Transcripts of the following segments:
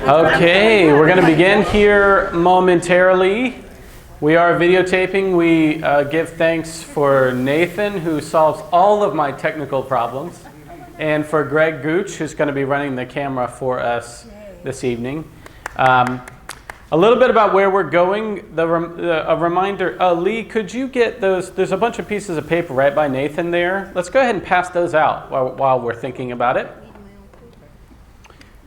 Okay, we're going to begin here momentarily. We are videotaping. We give thanks for Nathan, who solves all of my technical problems, and for Greg Gooch, who's going to be running the camera for us this evening. A little bit about where we're going. A reminder, Lee, could you get those? There's a bunch of pieces of paper right by Nathan there. Let's go ahead and pass those out while we're thinking about it.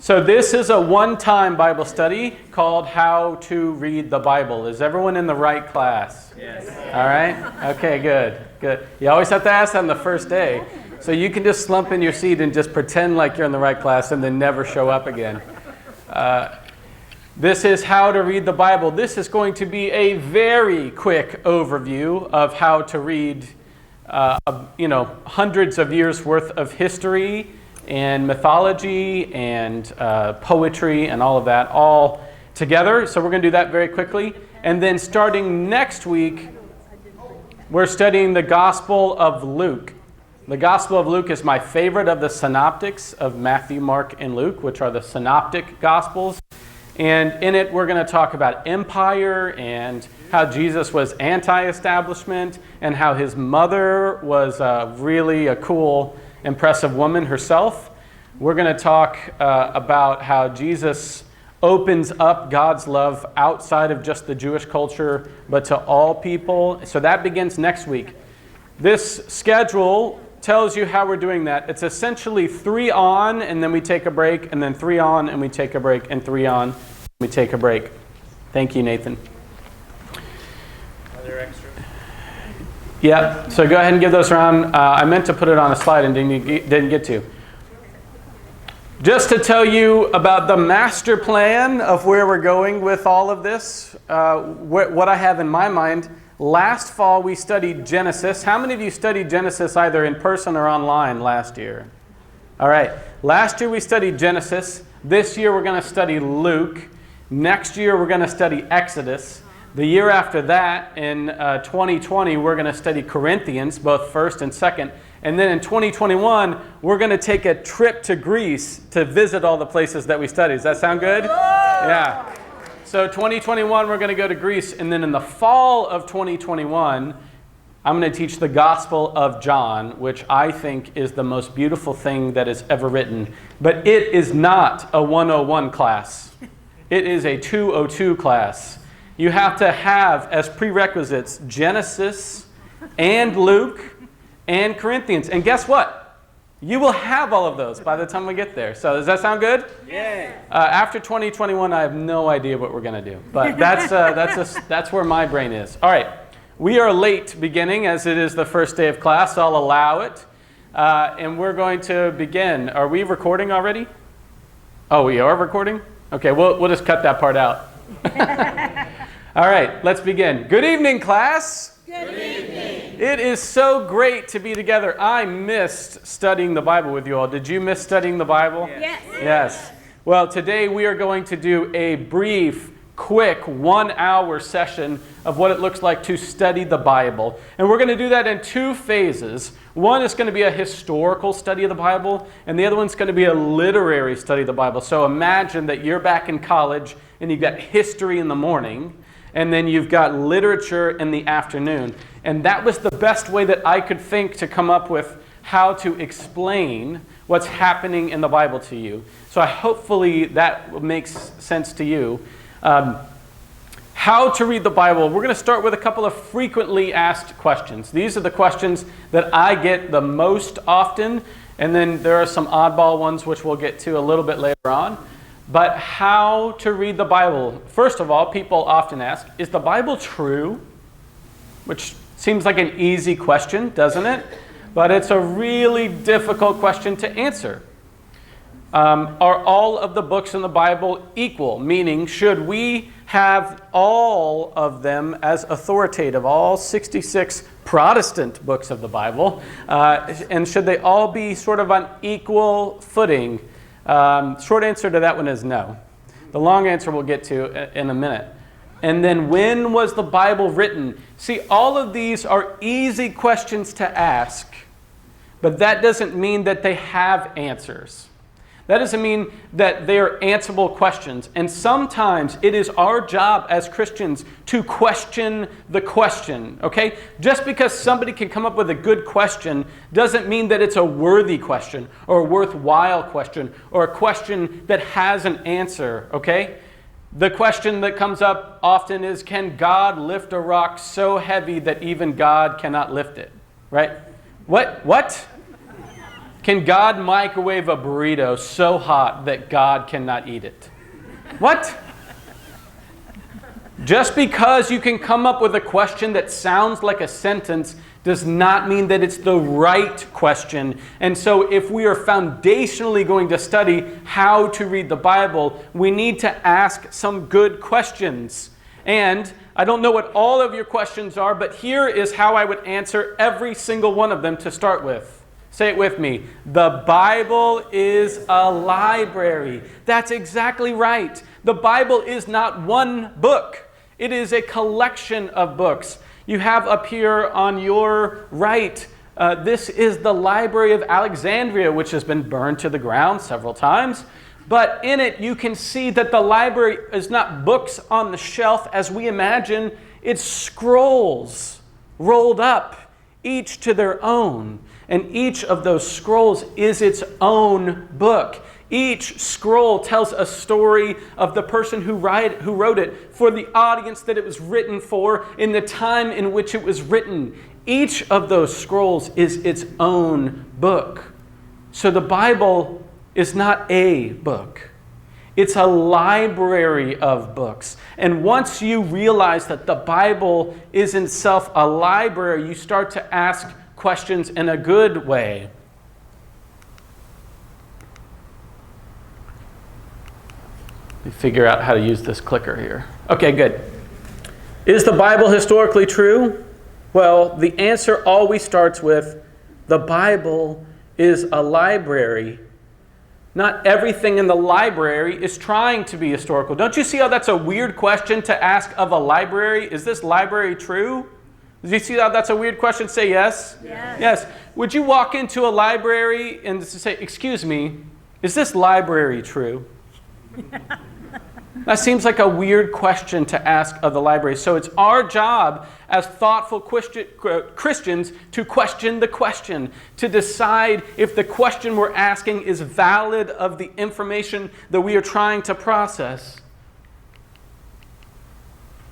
So this is a one-time Bible study called How to Read the Bible. Is everyone in the right class? Yes. All right? Okay, good. You always have to ask that on the first day. So you can just slump in your seat and just pretend like you're in the right class and then never show up again. This is How to Read the Bible. This is going to be a very quick overview of how to read, hundreds of years worth of history and mythology and poetry and all of that all together. So we're going to do that very quickly. And then starting next week, we're studying the Gospel of Luke. The Gospel of Luke is my favorite of the synoptics of Matthew, Mark, and Luke, which are the synoptic Gospels. And in it, we're going to talk about empire and how Jesus was anti-establishment and how his mother was really a cool, impressive woman herself. We're going to talk about how Jesus opens up God's love outside of just the Jewish culture, but to all people. So that begins next week. This schedule tells you how we're doing that. It's essentially 3 on, and then we take a break, and then 3 on, and we take a break, and 3 on, and we take a break. Thank you, Nathan. Are there extras? Yeah, so go ahead and give those around. I meant to put it on a slide and didn't get to. Just to tell you about the master plan of where we're going with all of this, what I have in my mind. Last fall we studied Genesis. How many of you studied Genesis either in person or online last year? All right, last year we studied Genesis. This year we're going to study Luke. Next year we're going to study Exodus. The year after that, in 2020, we're going to study Corinthians, both first and second. And then in 2021, we're going to take a trip to Greece to visit all the places that we studied. Does that sound good? Yeah. So 2021, we're going to go to Greece. And then in the fall of 2021, I'm going to teach the Gospel of John, which I think is the most beautiful thing that is ever written. But it is not a 101 class. It is a 202 class. You have to have as prerequisites Genesis and Luke and Corinthians. And guess what? You will have all of those by the time we get there. So does that sound good? Yeah. After 2021, I have no idea what we're going to do. But that's where my brain is. All right. We are late beginning as it is the first day of class. I'll allow it. And we're going to begin. Are we recording already? Oh, we are recording? Okay, we'll just cut that part out. All right, let's begin. Good evening, class. Good evening. It is so great to be together. I missed studying the Bible with you all. Did you miss studying the Bible? Yes. Yes. Well, today we are going to do a brief, quick 1-hour session of what it looks like to study the Bible. And we're going to do that in 2 phases. One is going to be a historical study of the Bible, and the other one's going to be a literary study of the Bible. So imagine that you're back in college and you've got history in the morning, and then you've got literature in the afternoon. And that was the best way that I could think to come up with how to explain what's happening in the Bible to you. So hopefully that makes sense to you. How to read the Bible. We're going to start with a couple of frequently asked questions. These are the questions that I get the most often, and then there are some oddball ones which we'll get to a little bit later on. But how to read the Bible. First of all, people often ask, is the Bible true? Which seems like an easy question, doesn't it? But it's a really difficult question to answer. Are all of the books in the Bible equal? Meaning, should we have all of them as authoritative, all 66 Protestant books of the Bible? And should they all be sort of on equal footing? Short answer to that one is no. The long answer we'll get to in a minute. And then when was the Bible written? See, all of these are easy questions to ask, but that doesn't mean that they have answers. That doesn't mean that they are answerable questions. And sometimes it is our job as Christians to question the question, okay? Just because somebody can come up with a good question doesn't mean that it's a worthy question or a worthwhile question or a question that has an answer, okay? The question that comes up often is, can God lift a rock so heavy that even God cannot lift it, right? What? Can God microwave a burrito so hot that God cannot eat it? What? Just because you can come up with a question that sounds like a sentence does not mean that it's the right question. And so if we are foundationally going to study how to read the Bible, we need to ask some good questions. And I don't know what all of your questions are, but here is how I would answer every single one of them to start with. Say it with me. The Bible is a library. That's exactly right. The Bible is not one book. It is a collection of books. You have up here on your right, this is the Library of Alexandria, which has been burned to the ground several times. But in it, you can see that the library is not books on the shelf as we imagine. It's scrolls rolled up, each to their own. And each of those scrolls is its own book. Each scroll tells a story of the person who wrote it for the audience that it was written for in the time in which it was written. Each of those scrolls is its own book. So the Bible is not a book. It's a library of books. And once you realize that the Bible is in itself a library, you start to ask questions in a good way. Let me figure out how to use this clicker here. Okay, good. Is the Bible historically true? Well, the answer always starts with the Bible is a library. Not everything in the library is trying to be historical. Don't you see how that's a weird question to ask of a library? Is this library true? Do you see how that's a weird question? Say yes. Yes. Would you walk into a library and say, excuse me, is this library true? That seems like a weird question to ask of the library. So it's our job as thoughtful Christians to question the question, to decide if the question we're asking is valid of the information that we are trying to process.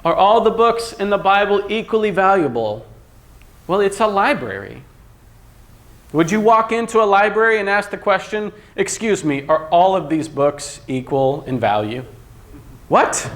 Are all the books in the Bible equally valuable? Well, it's a library. Would you walk into a library and ask the question, excuse me, are all of these books equal in value? What?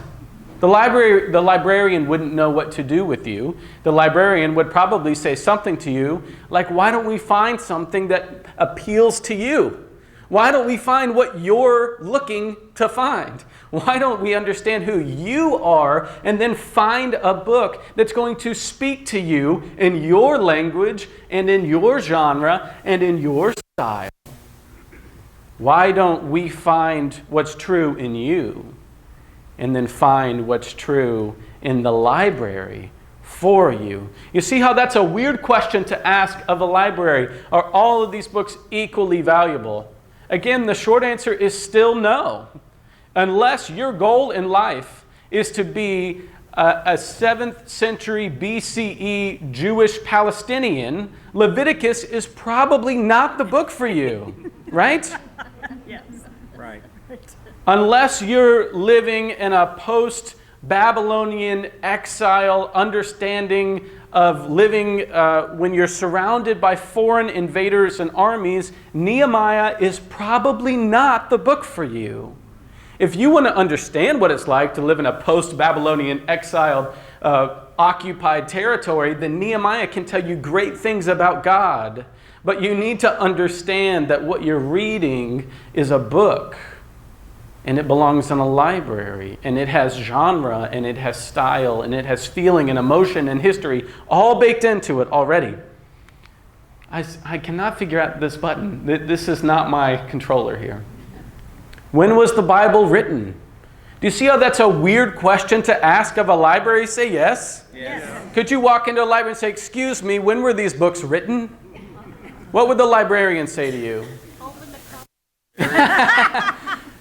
The librarian wouldn't know what to do with you. The librarian would probably say something to you like, why don't we find something that appeals to you? Why don't we find what you're looking to find? Why don't we understand who you are and then find a book that's going to speak to you in your language and in your genre and in your style? Why don't we find what's true in you and then find what's true in the library for you? You see how that's a weird question to ask of a library. Are all of these books equally valuable? Again, the short answer is still no. Unless your goal in life is to be a 7th century BCE Jewish Palestinian, Leviticus is probably not the book for you, right? Yes. Right. Unless you're living in a post-Babylonian exile understanding of living when you're surrounded by foreign invaders and armies, Nehemiah is probably not the book for you. If you want to understand what it's like to live in a post-Babylonian exiled, occupied territory, then Nehemiah can tell you great things about God. But you need to understand that what you're reading is a book. And it belongs in a library, and it has genre, and it has style, and it has feeling and emotion and history all baked into it already. I cannot figure out this button. This is not my controller here. When was the Bible written? Do you see how that's a weird question to ask of a library? Say yes. Yes. Could you walk into a library and say, excuse me, when were these books written? What would the librarian say to you? Open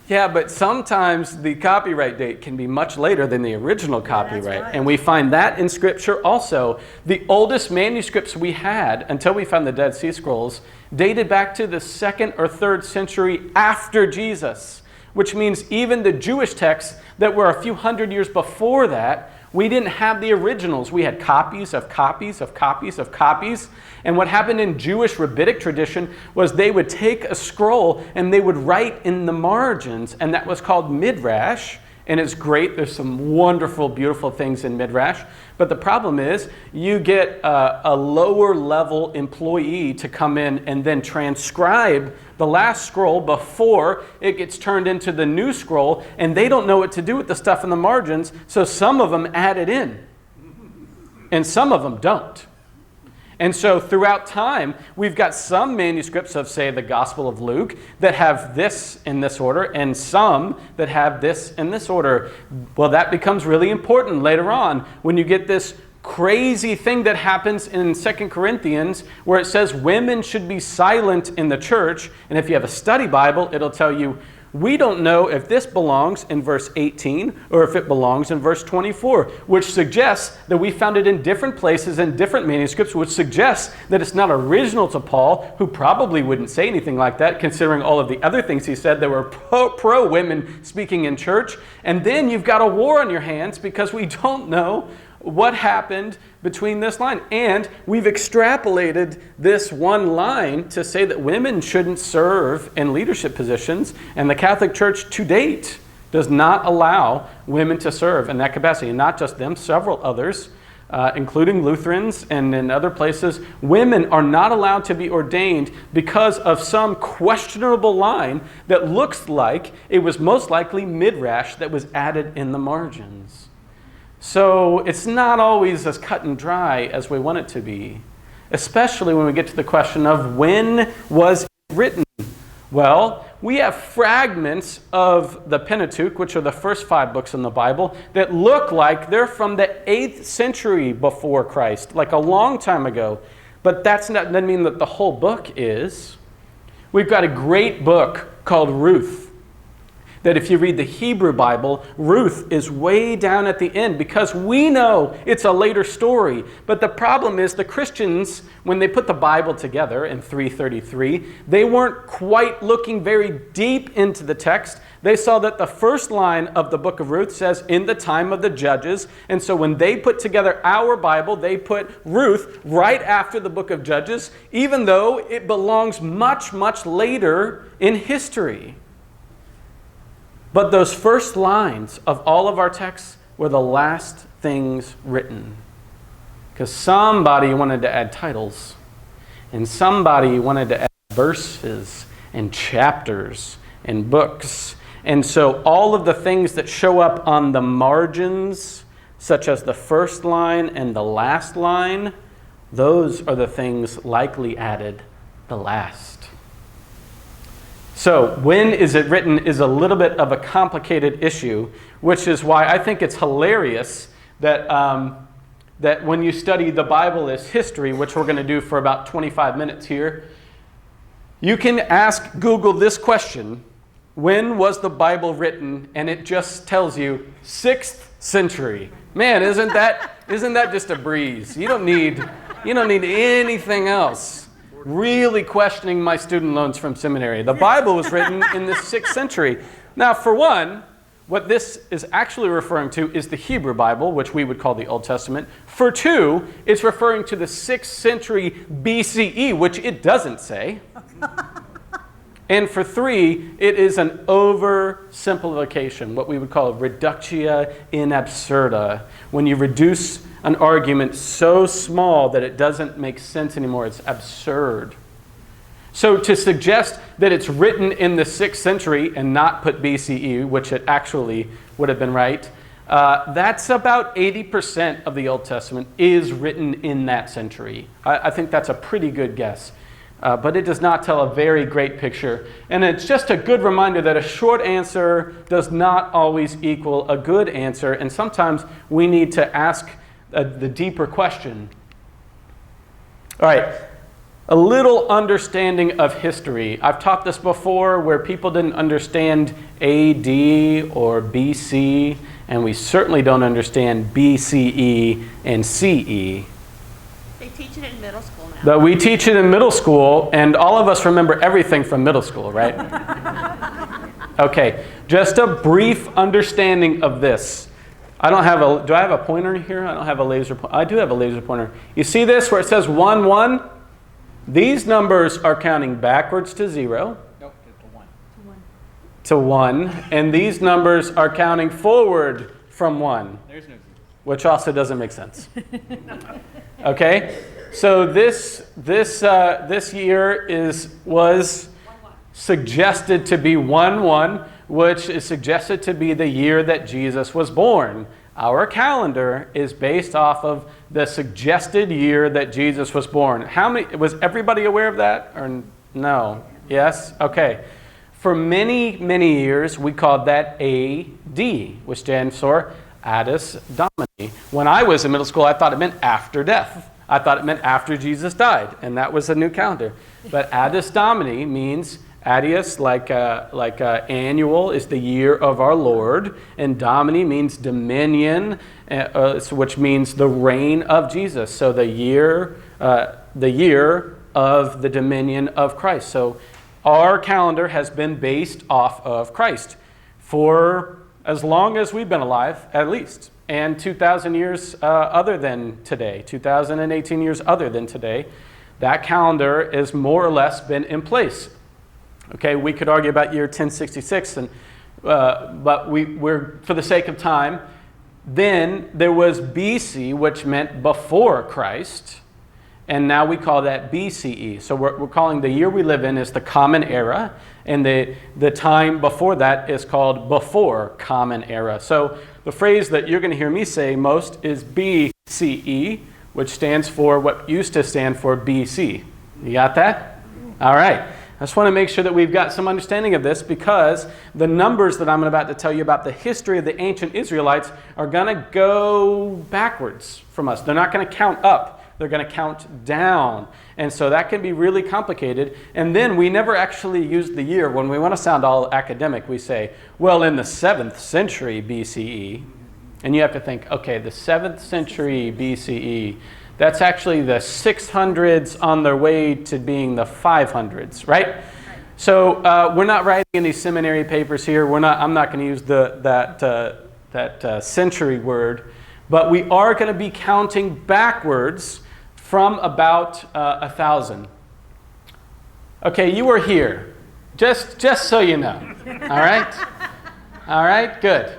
Yeah, but sometimes the copyright date can be much later than the original copyright. right. And we find that in Scripture also. The oldest manuscripts we had, until we found the Dead Sea Scrolls, dated back to the 2nd or 3rd century after Jesus, which means even the Jewish texts that were a few hundred years before that, we didn't have the originals. We had copies of copies of copies of copies. And what happened in Jewish rabbinic tradition was they would take a scroll and they would write in the margins, and that was called midrash. And it's great. There's some wonderful, beautiful things in midrash. But the problem is you get a lower level employee to come in and then transcribe the last scroll before it gets turned into the new scroll, and they don't know what to do with the stuff in the margins, so some of them add it in, and some of them don't. And so throughout time, we've got some manuscripts of, say, the Gospel of Luke that have this in this order, and some that have this in this order. Well, that becomes really important later on when you get this crazy thing that happens in 2 Corinthians where it says women should be silent in the church. And if you have a study Bible, it'll tell you, we don't know if this belongs in verse 18 or if it belongs in verse 24, which suggests that we found it in different places in different manuscripts, which suggests that it's not original to Paul, who probably wouldn't say anything like that, considering all of the other things he said that were pro-women speaking in church. And then you've got a war on your hands because we don't know what happened between this line. And we've extrapolated this one line to say that women shouldn't serve in leadership positions, and the Catholic Church to date does not allow women to serve in that capacity. And not just them, several others, including Lutherans and in other places, women are not allowed to be ordained because of some questionable line that looks like it was most likely midrash that was added in the margins. So it's not always as cut and dry as we want it to be, especially when we get to the question of when was it written? Well, we have fragments of the Pentateuch, which are the first 5 books in the Bible, that look like they're from the 8th century before Christ, like a long time ago. But doesn't mean that the whole book is. We've got a great book called Ruth, that if you read the Hebrew Bible, Ruth is way down at the end because we know it's a later story. But the problem is the Christians, when they put the Bible together in 333, they weren't quite looking very deep into the text. They saw that the first line of the book of Ruth says, in the time of the judges. And so when they put together our Bible, they put Ruth right after the book of Judges, even though it belongs much, much later in history. But those first lines of all of our texts were the last things written. Because somebody wanted to add titles, and somebody wanted to add verses and chapters and books. And so all of the things that show up on the margins, such as the first line and the last line, those are the things likely added the last. So when is it written is a little bit of a complicated issue, which is why I think it's hilarious that, that when you study the Bible as history, which we're going to do for about 25 minutes here, you can ask Google this question, when was the Bible written? And it just tells you 6th century. Man, isn't that just a breeze? You don't need anything else. Really questioning my student loans from seminary. The Bible was written in the 6th century. Now, for one, what this is actually referring to is the Hebrew Bible, which we would call the Old Testament. For two, it's referring to the 6th century BCE, which it doesn't say. And for three, it is an oversimplification, what we would call reductia in absurda, when you reduce an argument so small that it doesn't make sense anymore. It's absurd. So to suggest that it's written in the 6th century and not put BCE, which it actually would have been right, that's about 80% of the Old Testament is written in that century. I think that's a pretty good guess. But it does not tell a very great picture. And it's just a good reminder that a short answer does not always equal a good answer. And sometimes we need to ask the deeper question. All right, a little understanding of history. I've taught this before where people didn't understand AD or BC, and we certainly don't understand BCE and CE. They teach it in middle school now. But we teach it in middle school, and all of us remember everything from middle school, right? Okay, just a brief understanding of this. Do I have a pointer here? I don't have a laser pointer. I do have a laser pointer. You see this where it says 1, 1? These numbers are counting backwards to 0. Nope, To 1. And these numbers are counting forward from 1. there's no 0. Which also doesn't make sense. Okay? So this year was suggested to be 1-1, which is suggested to be the year that Jesus was born. Our calendar is based off of the suggested year that Jesus was born. Was everybody aware of that? Or no? Yes? Okay. For many, many years, we called that AD, which stands for Addis Domini. When I was in middle school, I thought it meant after death. I thought it meant after Jesus died, and that was a new calendar. But Addis Domini means Addius, like annual, is the year of our Lord, and Domini means dominion, which means the reign of Jesus. So the year of the dominion of Christ. So our calendar has been based off of Christ for as long as we've been alive, at least, and 2,000 years other than today, 2,018 years other than today. That calendar has more or less been in place. Okay, we could argue about year 1066, but we're for the sake of time. Then there was BC, which meant before Christ, and now we call that BCE. So we're calling the year we live in is the Common Era, and the time before that is called before Common Era. So the phrase that you're going to hear me say most is BCE, which stands for what used to stand for BC. You got that? All right. I just want to make sure that we've got some understanding of this, because the numbers that I'm about to tell you about the history of the ancient Israelites are going to go backwards from us. They're not going to count up. They're going to count down. And so that can be really complicated. And then we never actually use the year. When we want to sound all academic, we say, well, in the 7th century BCE. And you have to think, okay, the 7th century BCE, that's actually the 600s on their way to being the 500s, right? So we're not writing any seminary papers here. I'm not going to use that century word, but we are going to be counting backwards from about 1,000. Okay, you were here, just so you know. All right, good.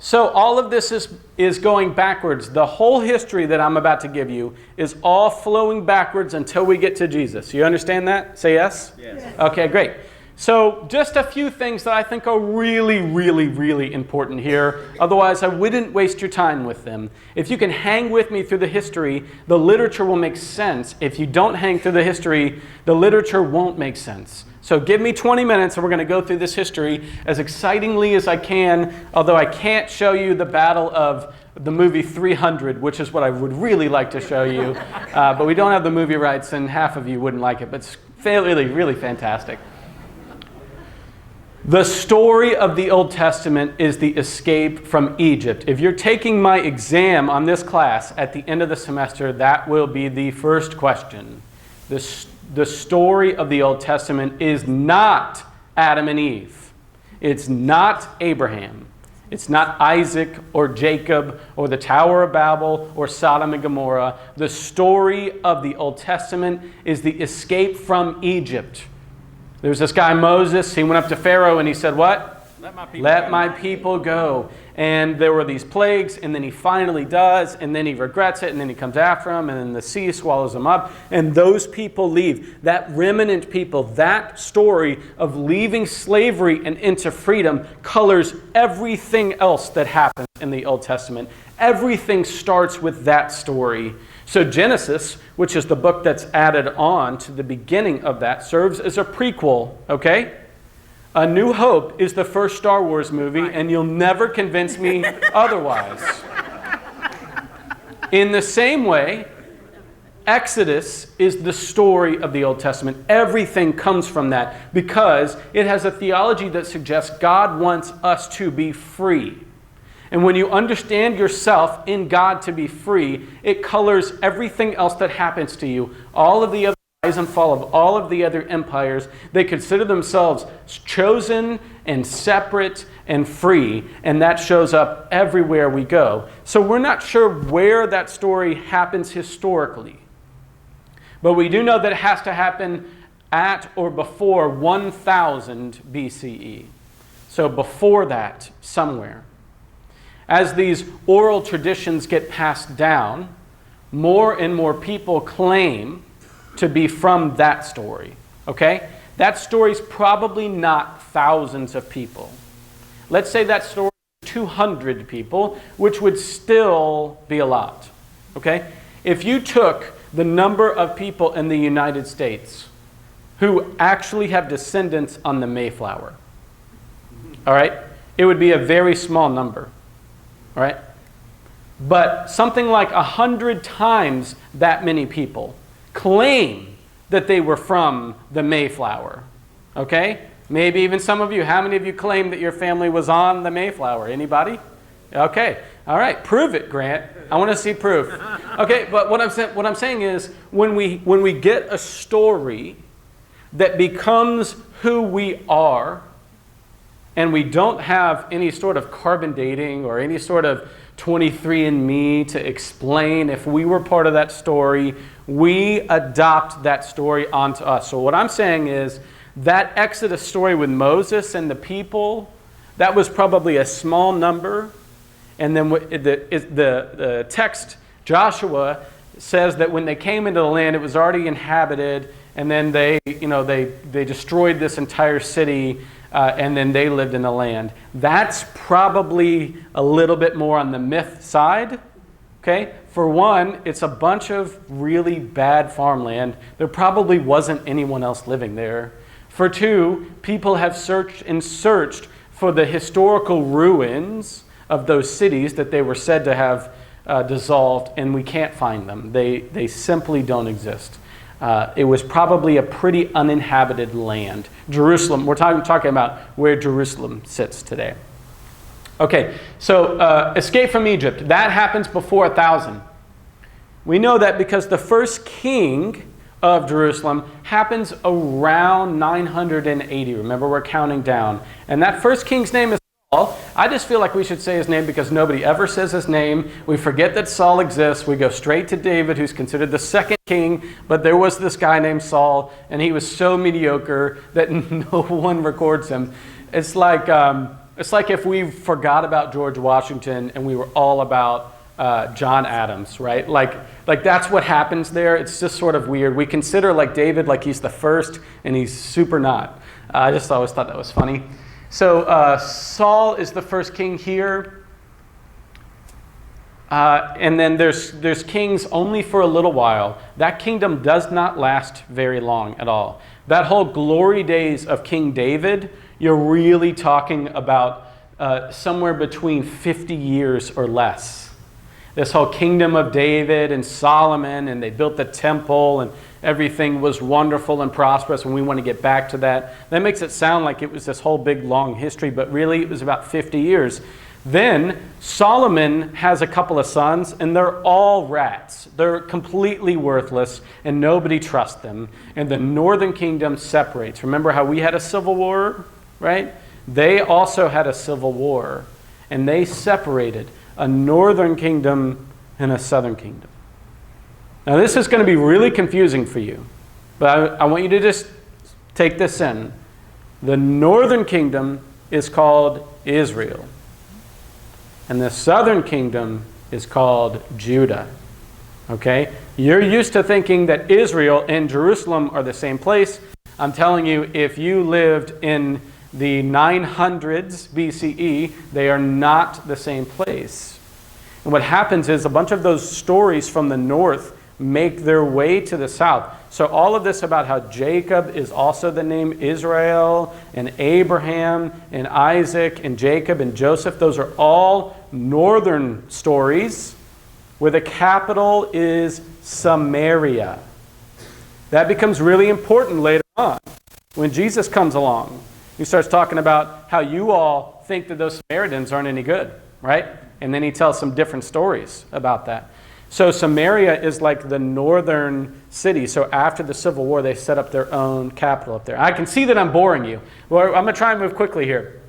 So all of this is going backwards. The whole history that I'm about to give you is all flowing backwards until we get to Jesus. You understand that? Say yes? Yes. Okay, great. So just a few things that I think are really, really, really important here. Otherwise, I wouldn't waste your time with them. If you can hang with me through the history, the literature will make sense. If you don't hang through the history, the literature won't make sense. So give me 20 minutes and we're going to go through this history as excitingly as I can, although I can't show you the battle of the movie 300, which is what I would really like to show you. But we don't have the movie rights and half of you wouldn't like it, but it's really, really fantastic. The story of the Old Testament is the escape from Egypt. If you're taking my exam on this class at the end of the semester, that will be the first question. The story of the Old Testament is not Adam and Eve. It's not Abraham. It's not Isaac or Jacob or the Tower of Babel or Sodom and Gomorrah. The story of the Old Testament is the escape from Egypt. There's this guy Moses. He went up to Pharaoh and he said, what? Let my people go. And there were these plagues, and then he finally does, and then he regrets it, and then he comes after them, and then the sea swallows them up, and those people leave. That remnant people, that story of leaving slavery and into freedom colors everything else that happens in the Old Testament. Everything starts with that story. So Genesis, which is the book that's added on to the beginning of that, serves as a prequel, okay? A New Hope is the first Star Wars movie, and you'll never convince me otherwise. In the same way, Exodus is the story of the Old Testament. Everything comes from that because it has a theology that suggests God wants us to be free. And when you understand yourself in God to be free, it colors everything else that happens to you. All of the other rise and fall of all of the other empires, they consider themselves chosen and separate and free, and that shows up everywhere we go. So we're not sure where that story happens historically, but we do know that it has to happen at or before 1000 BCE. So before that, somewhere. As these oral traditions get passed down, more and more people claim to be from that story. Okay? That story's probably not thousands of people. Let's say that story is 200 people, which would still be a lot. Okay? If you took the number of people in the United States who actually have descendants on the Mayflower, all right, it would be a very small number. All right? But something like 100 times that many people claim that they were from the Mayflower. Okay? Maybe even some of you. How many of you claim that your family was on the Mayflower? Anybody? Okay. All right. Prove it, Grant. I want to see proof. Okay, but what I'm saying is when we get a story that becomes who we are, and we don't have any sort of carbon dating or any sort of 23andMe to explain if we were part of that story, we adopt that story onto us. So what I'm saying is that Exodus story with Moses and the people, that was probably a small number. And then the text, Joshua, says that when they came into the land, it was already inhabited, and then they destroyed this entire city. And then they lived in the land. That's probably a little bit more on the myth side. Okay? For one, it's a bunch of really bad farmland. There probably wasn't anyone else living there. For two, people have searched for the historical ruins of those cities that they were said to have dissolved, and we can't find them. They simply don't exist. It was probably a pretty uninhabited land. Jerusalem, we're talking about where Jerusalem sits today. Okay, so escape from Egypt. That happens before 1000. We know that because the first king of Jerusalem happens around 980. Remember, we're counting down. And that first king's name is Saul. I just feel like we should say his name because nobody ever says his name. We forget that Saul exists. We go straight to David, who's considered the second king, but there was this guy named Saul, and he was so mediocre that no one records him. It's like if we forgot about George Washington and we were all about John Adams, right? Like that's what happens there. It's just sort of weird. We consider like David like he's the first, and he's super not. I just always thought that was funny. So Saul is the first king here. And then there's kings only for a little while. That kingdom does not last very long at all. That whole glory days of King David, you're really talking about somewhere between 50 years or less. This whole kingdom of David and Solomon, and they built the temple, and everything was wonderful and prosperous, and we want to get back to that. That makes it sound like it was this whole big long history, but really it was about 50 years. Then Solomon has a couple of sons, and they're all rats. They're completely worthless, and nobody trusts them. And the northern kingdom separates. Remember how we had a civil war, right? They also had a civil war, and they separated a northern kingdom and a southern kingdom. Now this is going to be really confusing for you, but I want you to just take this in. The northern kingdom is called Israel, and the southern kingdom is called Judah. Okay? You're used to thinking that Israel and Jerusalem are the same place. I'm telling you, if you lived in the 900s BCE, they are not the same place. And what happens is a bunch of those stories from the north make their way to the south. So all of this about how Jacob is also the name Israel, and Abraham, and Isaac, and Jacob, and Joseph, those are all northern stories. where the capital is Samaria. That becomes really important later on when Jesus comes along. He starts talking about how you all think that those Samaritans aren't any good, right? And then he tells some different stories about that. So Samaria is like the northern city. So after the Civil War, they set up their own capital up there. I can see that I'm boring you. Well, I'm going to try and move quickly here.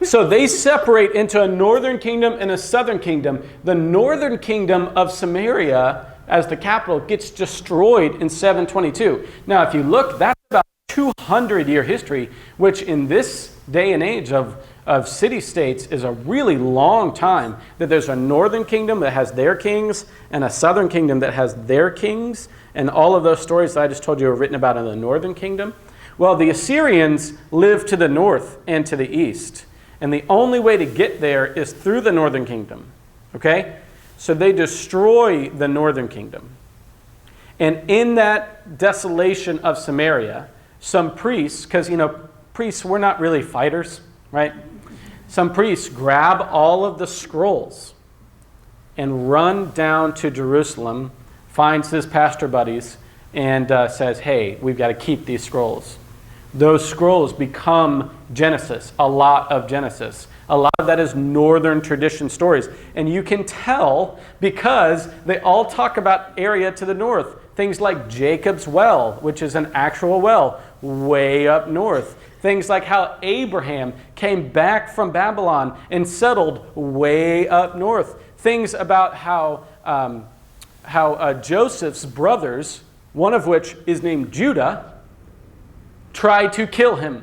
So they separate into a northern kingdom and a southern kingdom. The northern kingdom of Samaria as the capital gets destroyed in 722. Now, if you look, that's about 200-year history, which in this day and age of city-states is a really long time, that there's a northern kingdom that has their kings and a southern kingdom that has their kings. And all of those stories that I just told you are written about in the northern kingdom. Well, the Assyrians live to the north and to the east. And the only way to get there is through the northern kingdom. Okay? So they destroy the northern kingdom. And in that desolation of Samaria, some priests, because, priests were not really fighters, right? Some priests grab all of the scrolls and run down to Jerusalem, finds his pastor buddies, and says, hey, we've got to keep these scrolls. Those scrolls become Genesis, a lot of Genesis. A lot of that is northern tradition stories. And you can tell because they all talk about area to the north. Things like Jacob's well, which is an actual well, way up north. Things like how Abraham came back from Babylon and settled way up north. Things about how Joseph's brothers, one of which is named Judah, tried to kill him,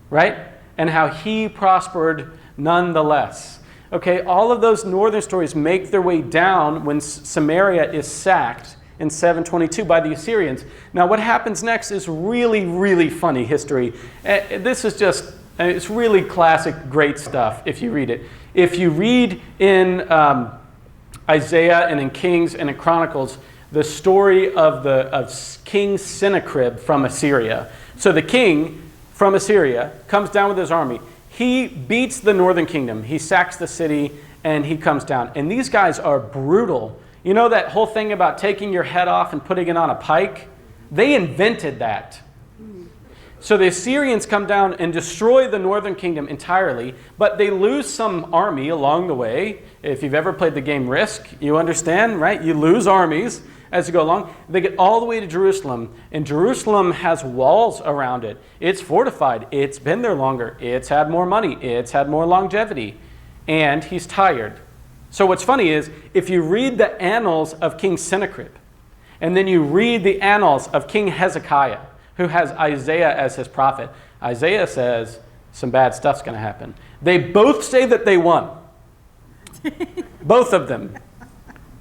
right? And how he prospered nonetheless. Okay, all of those northern stories make their way down when Samaria is sacked in 722 by the Assyrians. Now what happens next is really, really funny history. This is just, it's really classic, great stuff if you read it. If you read in Isaiah and in Kings and in Chronicles, the story of King Sennacherib from Assyria. So the king from Assyria comes down with his army. He beats the northern kingdom. He sacks the city and he comes down. And these guys are brutal. You know that whole thing about taking your head off and putting it on a pike? They invented that. So the Assyrians come down and destroy the northern kingdom entirely, but they lose some army along the way. If you've ever played the game Risk, you understand, right? You lose armies as you go along. They get all the way to Jerusalem, and Jerusalem has walls around it. It's fortified. It's been there longer. It's had more money. It's had more longevity. And he's tired. So what's funny is, if you read the annals of King Sennacherib, and then you read the annals of King Hezekiah, who has Isaiah as his prophet, Isaiah says some bad stuff's going to happen. They both say that they won. Both of them.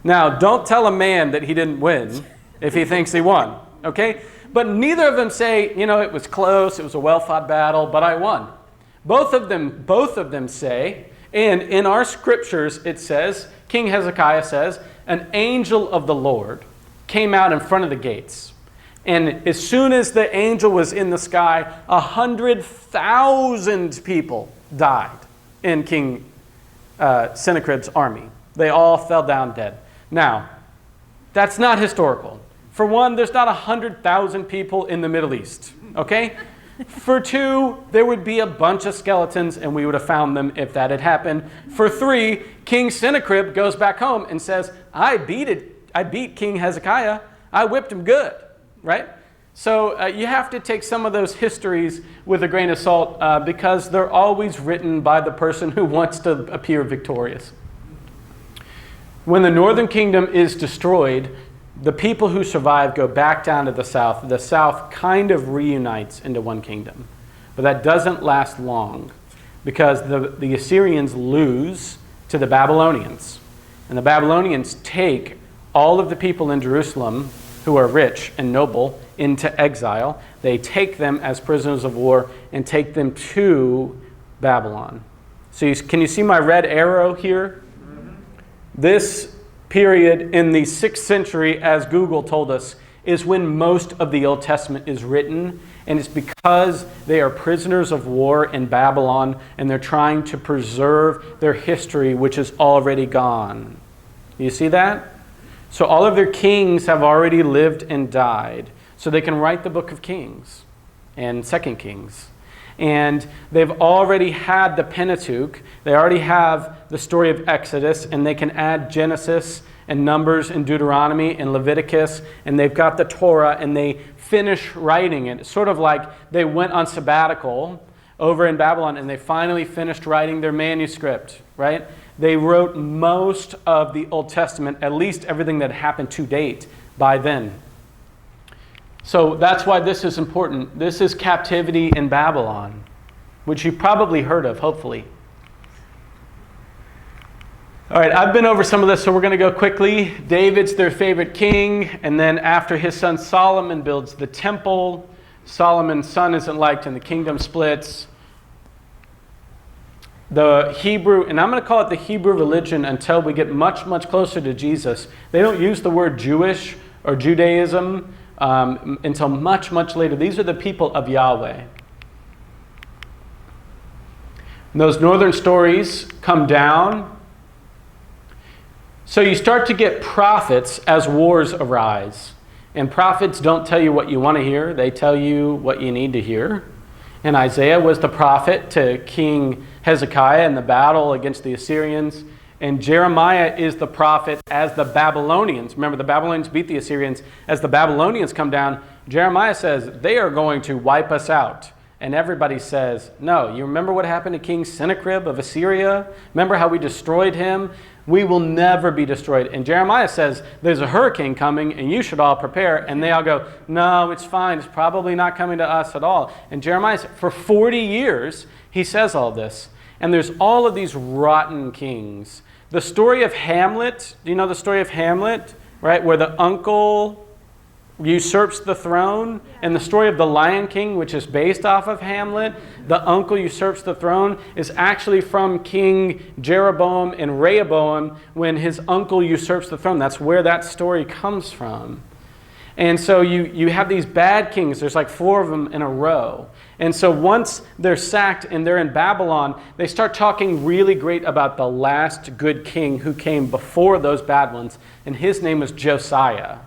Now, don't tell a man that he didn't win if he thinks he won, okay? But neither of them say, it was close, it was a well-fought battle, but I won. Both of them say, and in our scriptures it says, King Hezekiah says, an angel of the Lord came out in front of the gates. And as soon as the angel was in the sky, 100,000 people died in King Sennacherib's army. They all fell down dead. Now, that's not historical. For one, there's not 100,000 people in the Middle East, okay? For two, there would be a bunch of skeletons and we would have found them if that had happened. For three, King Sennacherib goes back home and says, I beat King Hezekiah. I whipped him good, right? So you have to take some of those histories with a grain of salt because they're always written by the person who wants to appear victorious. When the northern kingdom is destroyed, the people who survive go back down to the south. The south kind of reunites into one kingdom. But that doesn't last long because the Assyrians lose to the Babylonians. And the Babylonians take all of the people in Jerusalem who are rich and noble into exile. They take them as prisoners of war and take them to Babylon. So can you see my red arrow here? This period in the 6th century, as Google told us, is when most of the Old Testament is written, and it's because they are prisoners of war in Babylon, and they're trying to preserve their history, which is already gone. You see that? So all of their kings have already lived and died, so they can write the book of Kings and 2 Kings. And they've already had the Pentateuch. They already have the story of Exodus, and they can add Genesis and Numbers and Deuteronomy and Leviticus, and they've got the Torah, and they finish writing it. It's sort of like they went on sabbatical over in Babylon, and they finally finished writing their manuscript, right? They wrote most of the Old Testament, at least everything that happened to date by then. So that's why this is important. This is captivity in Babylon, which you've probably heard of, hopefully. All right, I've been over some of this, so we're going to go quickly. David's their favorite king, and then after his son Solomon builds the temple, Solomon's son isn't liked and the kingdom splits. The Hebrew, and I'm going to call it the Hebrew religion until we get much, much closer to Jesus. They don't use the word Jewish or Judaism until much, much later. These are the people of Yahweh. And those northern stories come down. So you start to get prophets as wars arise. And prophets don't tell you what you want to hear. They tell you what you need to hear. And Isaiah was the prophet to King Hezekiah in the battle against the Assyrians. And Jeremiah is the prophet as the Babylonians. Remember, the Babylonians beat the Assyrians. As the Babylonians come down, Jeremiah says, they are going to wipe us out. And everybody says, no. You remember what happened to King Sennacherib of Assyria? Remember how we destroyed him? We will never be destroyed. And Jeremiah says, there's a hurricane coming and you should all prepare. And they all go, no, it's fine. It's probably not coming to us at all. And Jeremiah, for 40 years, he says all this. And there's all of these rotten kings. The story of Hamlet, do you know the story of Hamlet? Right, where the uncle usurps the throne, and the story of the Lion King, which is based off of Hamlet, the uncle usurps the throne, is actually from King Jeroboam and Rehoboam when his uncle usurps the throne. That's where that story comes from. And so you have these bad kings. There's like 4 of them in a row. And so once they're sacked and they're in Babylon, they start talking really great about the last good king who came before those bad ones, and his name was Josiah.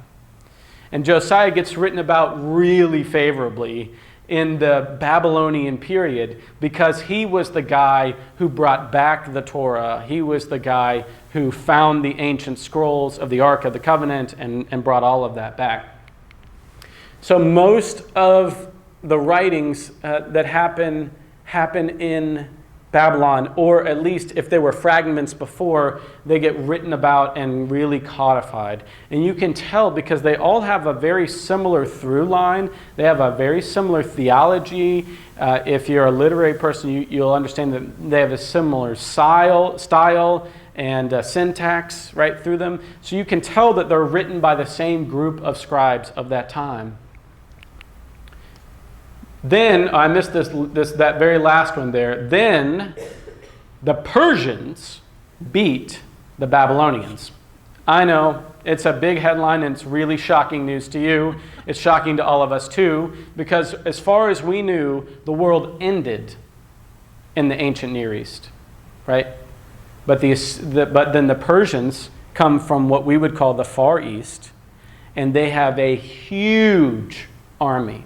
And Josiah gets written about really favorably in the Babylonian period because he was the guy who brought back the Torah. He was the guy who found the ancient scrolls of the Ark of the Covenant and brought all of that back. So most of the writings that happen in Babylon, or at least if there were fragments before, they get written about and really codified. And you can tell because they all have a very similar through line. They have a very similar theology. If you're a literary person, you'll understand that they have a similar style and syntax right through them. So you can tell that they're written by the same group of scribes of that time. Then, I missed that very last one there. Then the Persians beat the Babylonians. I know, it's a big headline and it's really shocking news to you. It's shocking to all of us too, because as far as we knew, the world ended in the ancient Near East, right? But then the Persians come from what we would call the Far East, and they have a huge army.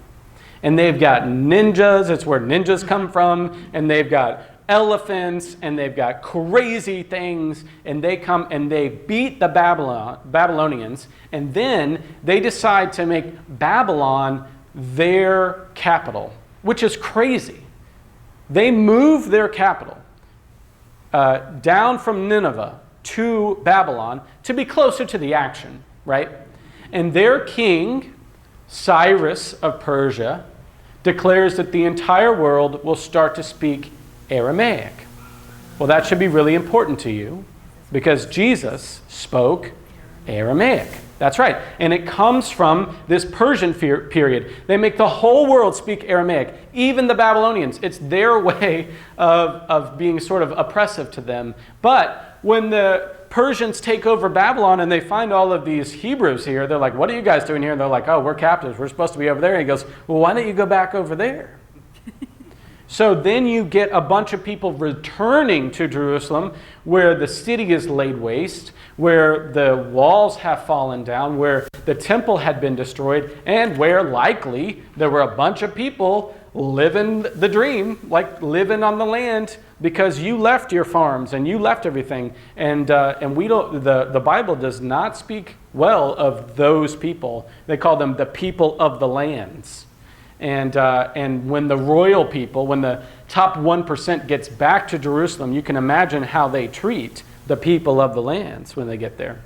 And they've got ninjas, it's where ninjas come from, and they've got elephants, and they've got crazy things, and they come and they beat the Babylonians, and then they decide to make Babylon their capital, which is crazy. They move their capital down from Nineveh to Babylon to be closer to the action, right? And their king, Cyrus of Persia, declares that the entire world will start to speak Aramaic. Well, that should be really important to you because Jesus spoke Aramaic. That's right. And it comes from this Persian period. They make the whole world speak Aramaic, even the Babylonians. It's their way of being sort of oppressive to them. But when the Persians take over Babylon and they find all of these Hebrews here. They're like, what are you guys doing here? And they're like, oh, we're captives. We're supposed to be over there. And he goes, well, why don't you go back over there? So then you get a bunch of people returning to Jerusalem where the city is laid waste, where the walls have fallen down, where the temple had been destroyed, and where likely there were a bunch of people living the dream, like living on the land, because you left your farms and you left everything. And we don't. The Bible does not speak well of those people. They call them the people of the lands. And when the royal people, when the top 1% gets back to Jerusalem, you can imagine how they treat the people of the lands when they get there.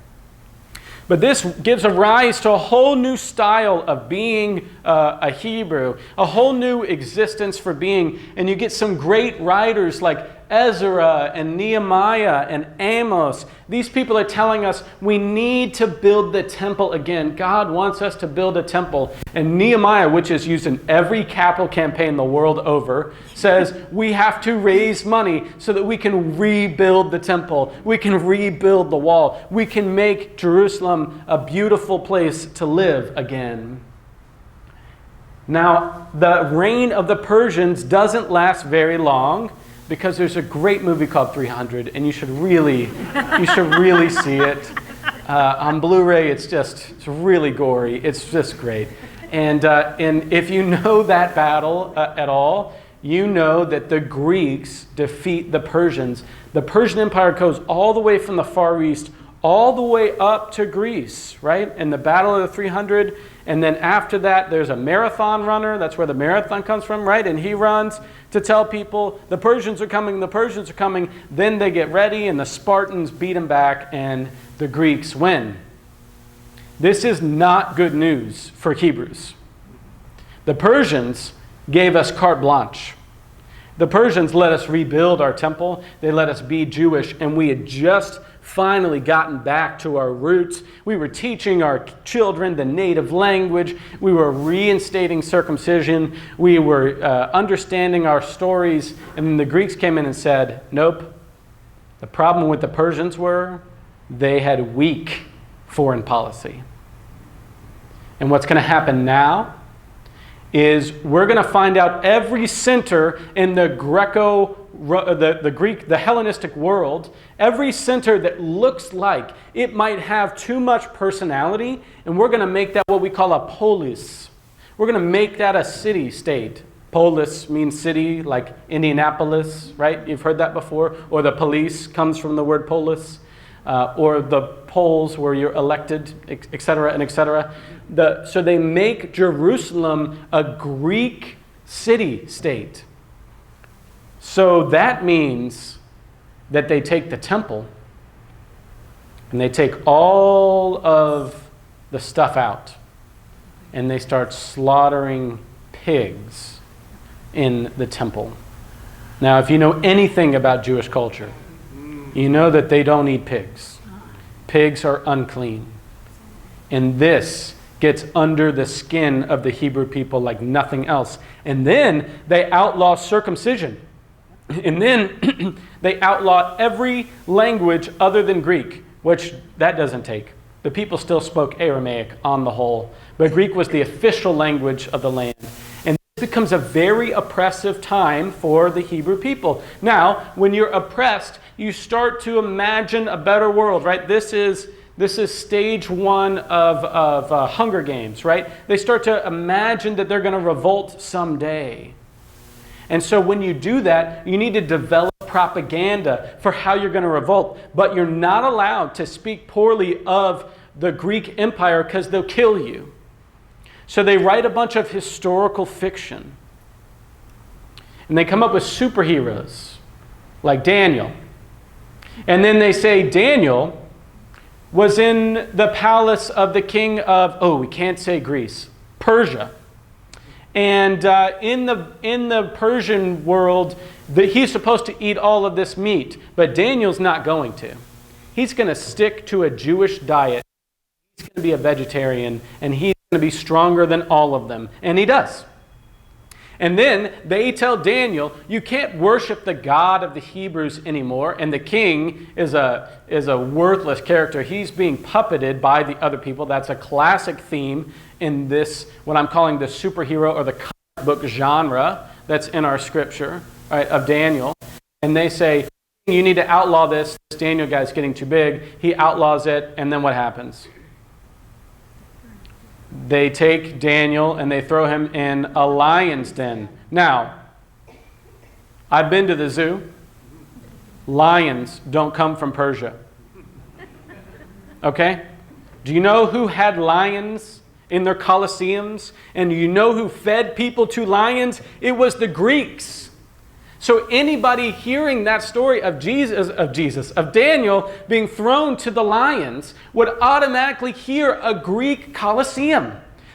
But this gives a rise to a whole new style of being a Hebrew, a whole new existence for being. And you get some great writers like Ezra and Nehemiah and Amos. These people are telling us we need to build the temple again. God wants us to build a temple. And Nehemiah, which is used in every capital campaign the world over, says we have to raise money so that we can rebuild the temple. We can rebuild the wall. We can make Jerusalem a beautiful place to live again. Now, the reign of the Persians doesn't last very long, because there's a great movie called 300, and you should really see it. On Blu-ray, it's really gory. It's just great. And if you know that battle at all, you know that the Greeks defeat the Persians. The Persian Empire goes all the way from the Far East, all the way up to Greece, right? In the Battle of the 300. And then after that, there's a marathon runner. That's where the marathon comes from, right? And he runs to tell people, the Persians are coming, the Persians are coming. Then they get ready, and the Spartans beat them back, and the Greeks win. This is not good news for Hebrews. The Persians gave us carte blanche. The Persians let us rebuild our temple. They let us be Jewish, and we had just finally gotten back to our roots. We were teaching our children the native language. We were reinstating circumcision. We were understanding our stories. And then the Greeks came in and said, nope. The problem with the Persians were they had weak foreign policy. And what's going to happen now is we're going to find out every center in the Greek, the Hellenistic world, every center that looks like it might have too much personality, and we're going to make that what we call a polis. We're going to make that a city-state. Polis means city, like Indianapolis, right? You've heard that before. Or the police comes from the word polis. Or the polls where you're elected, etc. and etc. So they make Jerusalem a Greek city-state. So that means that they take the temple and they take all of the stuff out and they start slaughtering pigs in the temple. Now, if you know anything about Jewish culture, you know that they don't eat pigs. Pigs are unclean. And this gets under the skin of the Hebrew people like nothing else. And then they outlaw circumcision. And then they outlaw every language other than Greek, which that doesn't take. The people still spoke Aramaic on the whole, but Greek was the official language of the land. And this becomes a very oppressive time for the Hebrew people. Now, when you're oppressed, you start to imagine a better world, right? This is stage one of Hunger Games, right? They start to imagine that they're going to revolt someday. And so when you do that, you need to develop propaganda for how you're going to revolt. But you're not allowed to speak poorly of the Greek Empire because they'll kill you. So they write a bunch of historical fiction. And they come up with superheroes like Daniel. And then they say Daniel was in the palace of the king of, we can't say Greece, Persia. And in the Persian world, he's supposed to eat all of this meat, but Daniel's not going to. He's going to stick to a Jewish diet. He's going to be a vegetarian, and he's going to be stronger than all of them. And he does. And then they tell Daniel, you can't worship the God of the Hebrews anymore. And the king is a worthless character. He's being puppeted by the other people. That's a classic theme in this, what I'm calling the superhero or the comic book genre that's in our scripture, right, of Daniel. And they say, you need to outlaw this. This Daniel guy's getting too big. He outlaws it. And then what happens? They take Daniel and they throw him in a lion's den. Now, I've been to the zoo. Lions don't come from Persia. Okay? Do you know who had lions in their colosseums? And you know who fed people to lions? It was the Greeks. So anybody hearing that story of Daniel being thrown to the lions would automatically hear a Greek Colosseum.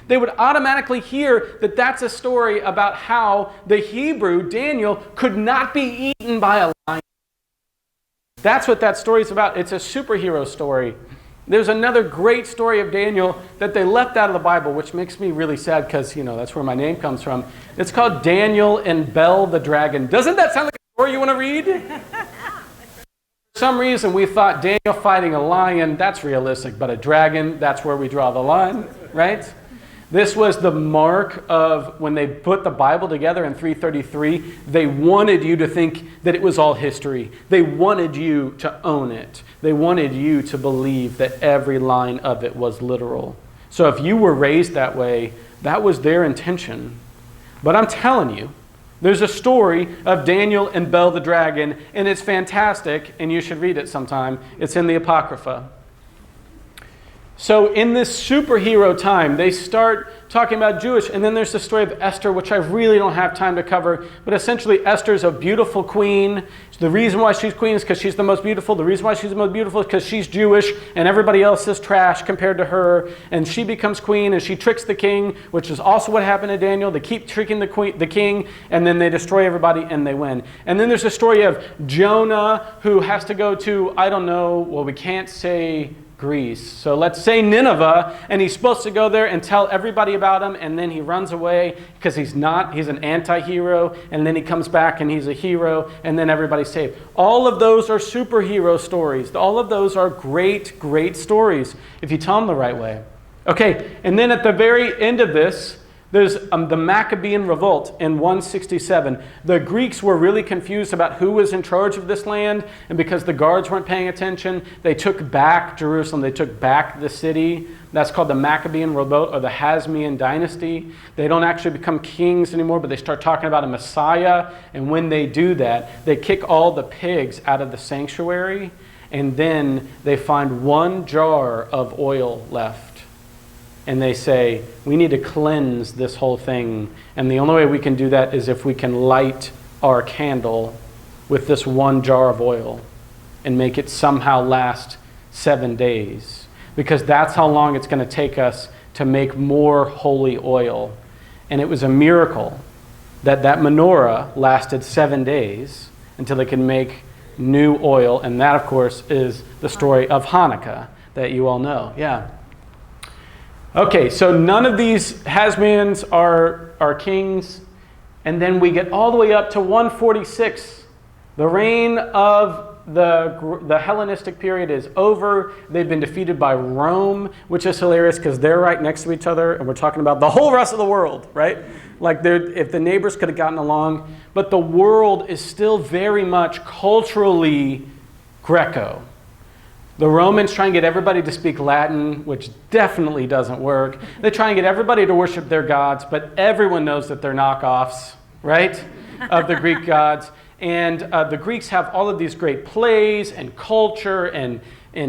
They would automatically hear that that's a story about how the Hebrew, Daniel, could not be eaten by a lion. That's what that story is about. It's a superhero story. There's another great story of Daniel that they left out of the Bible, which makes me really sad because, that's where my name comes from. It's called Daniel and Bel the Dragon. Doesn't that sound like a story you want to read? For some reason, we thought Daniel fighting a lion, that's realistic, but a dragon, that's where we draw the line, right? This was the mark of when they put the Bible together in 333, they wanted you to think that it was all history. They wanted you to own it. They wanted you to believe that every line of it was literal. So if you were raised that way, that was their intention. But I'm telling you, there's a story of Daniel and Bel the dragon, and it's fantastic, and you should read it sometime. It's in the Apocrypha. So in this superhero time, they start talking about Jewish, and then there's the story of Esther, which I really don't have time to cover, but essentially Esther's a beautiful queen. The reason why she's queen is because she's the most beautiful. The reason why she's the most beautiful is because she's Jewish, and everybody else is trash compared to her, and she becomes queen, and she tricks the king, which is also what happened to Daniel. They keep tricking the king, and then they destroy everybody, and they win. And then there's the story of Jonah, who has to go to, we can't say Greece. So let's say Nineveh, and he's supposed to go there and tell everybody about him, and then he runs away because he's an anti-hero, and then he comes back and he's a hero, and then everybody's saved. All of those are superhero stories. All of those are great, great stories if you tell them the right way. Okay, and then at the very end of this, there's the Maccabean revolt in 167. The Greeks were really confused about who was in charge of this land, and because the guards weren't paying attention, they took back Jerusalem. They took back the city. That's called the Maccabean revolt, or the Hasmonean dynasty. They don't actually become kings anymore, but they start talking about a Messiah, and when they do that, they kick all the pigs out of the sanctuary, and then they find one jar of oil left. And they say, we need to cleanse this whole thing. And the only way we can do that is if we can light our candle with this one jar of oil and make it somehow last 7 days. Because that's how long it's going to take us to make more holy oil. And it was a miracle that menorah lasted 7 days until they could make new oil. And that, of course, is the story of Hanukkah that you all know. Yeah. Okay, so none of these Hasmoneans are kings. And then we get all the way up to 146. The reign of the Hellenistic period is over. They've been defeated by Rome, which is hilarious because they're right next to each other, and we're talking about the whole rest of the world, right? Like if the neighbors could have gotten along. But the world is still very much culturally Greco. The Romans try and get everybody to speak Latin, which definitely doesn't work. They try and get everybody to worship their gods, but everyone knows that they're knockoffs, right, of the Greek gods. And the Greeks have all of these great plays and culture and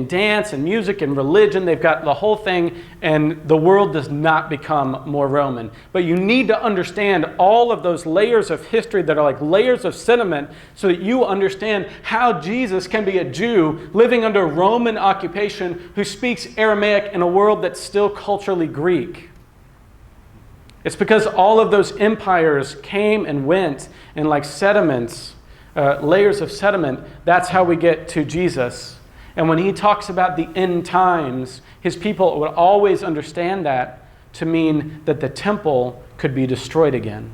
dance and music and religion. They've got the whole thing, and the world does not become more Roman. But you need to understand all of those layers of history that are like layers of sediment so that you understand how Jesus can be a Jew living under Roman occupation who speaks Aramaic in a world that's still culturally Greek. It's because all of those empires came and went in like sediments, layers of sediment. That's how we get to Jesus. And when he talks about the end times, his people would always understand that to mean that the temple could be destroyed again.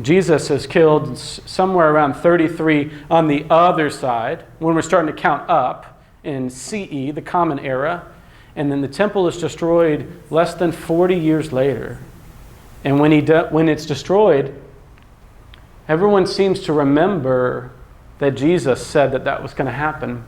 Jesus is killed somewhere around 33 on the other side, when we're starting to count up in CE, the Common Era. And then the temple is destroyed less than 40 years later. And when it's destroyed, everyone seems to remember that Jesus said that was going to happen.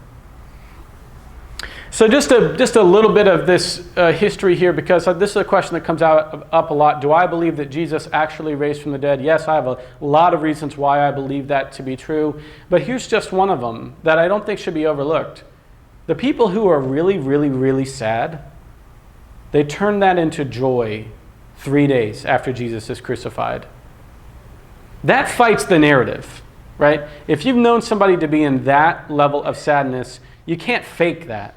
So just a little bit of this history here, because this is a question that comes up a lot. Do I believe that Jesus actually raised from the dead? Yes, I have a lot of reasons why I believe that to be true. But here's just one of them that I don't think should be overlooked. The people who are really, really, really sad, they turn that into joy 3 days after Jesus is crucified. That fights the narrative, right? If you've known somebody to be in that level of sadness, you can't fake that.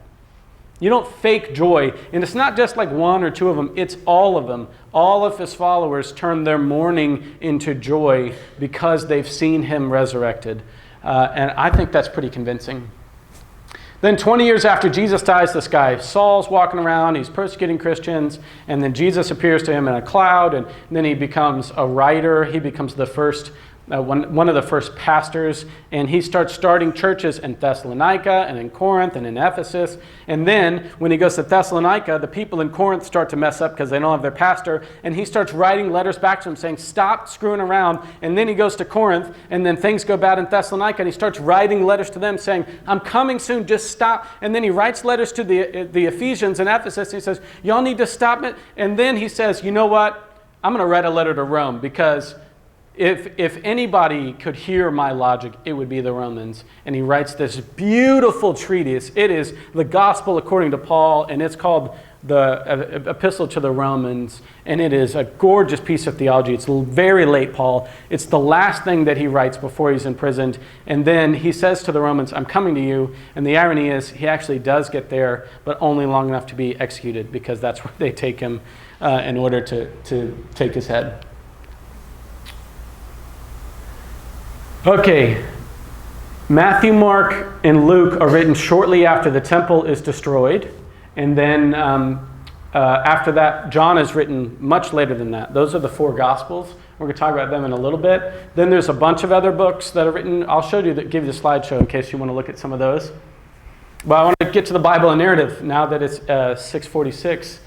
You don't fake joy. And it's not just like one or two of them. It's all of them. All of his followers turn their mourning into joy because they've seen him resurrected. And I think that's pretty convincing. Then 20 years after Jesus dies, this guy Saul's walking around, he's persecuting Christians, and then Jesus appears to him in a cloud, and then he becomes a writer. He becomes the first one of the first pastors, and he starts starting churches in Thessalonica and in Corinth and in Ephesus. And then when he goes to Thessalonica, the people in Corinth start to mess up because they don't have their pastor, and he starts writing letters back to them saying, stop screwing around. And then he goes to Corinth, and then things go bad in Thessalonica, and he starts writing letters to them saying, I'm coming soon, just stop. And then he writes letters to the Ephesians in Ephesus, and he says, y'all need to stop it. And then he says, you know what? I'm going to write a letter to Rome, because if anybody could hear my logic, it would be the Romans. And he writes this beautiful treatise. It is the gospel according to Paul, and it's called the Epistle to the Romans. And it is a gorgeous piece of theology. It's very late Paul. It's the last thing that he writes before he's imprisoned. And then he says to the Romans, I'm coming to you. And the irony is he actually does get there, but only long enough to be executed, because that's where they take him in order to take his head. Okay, Matthew, Mark, and Luke are written shortly after the temple is destroyed. And then after that, John is written much later than that. Those are the four Gospels. We're going to talk about them in a little bit. Then there's a bunch of other books that are written. I'll give you the slideshow in case you want to look at some of those. But I want to get to the Bible and narrative now that it's 6:46.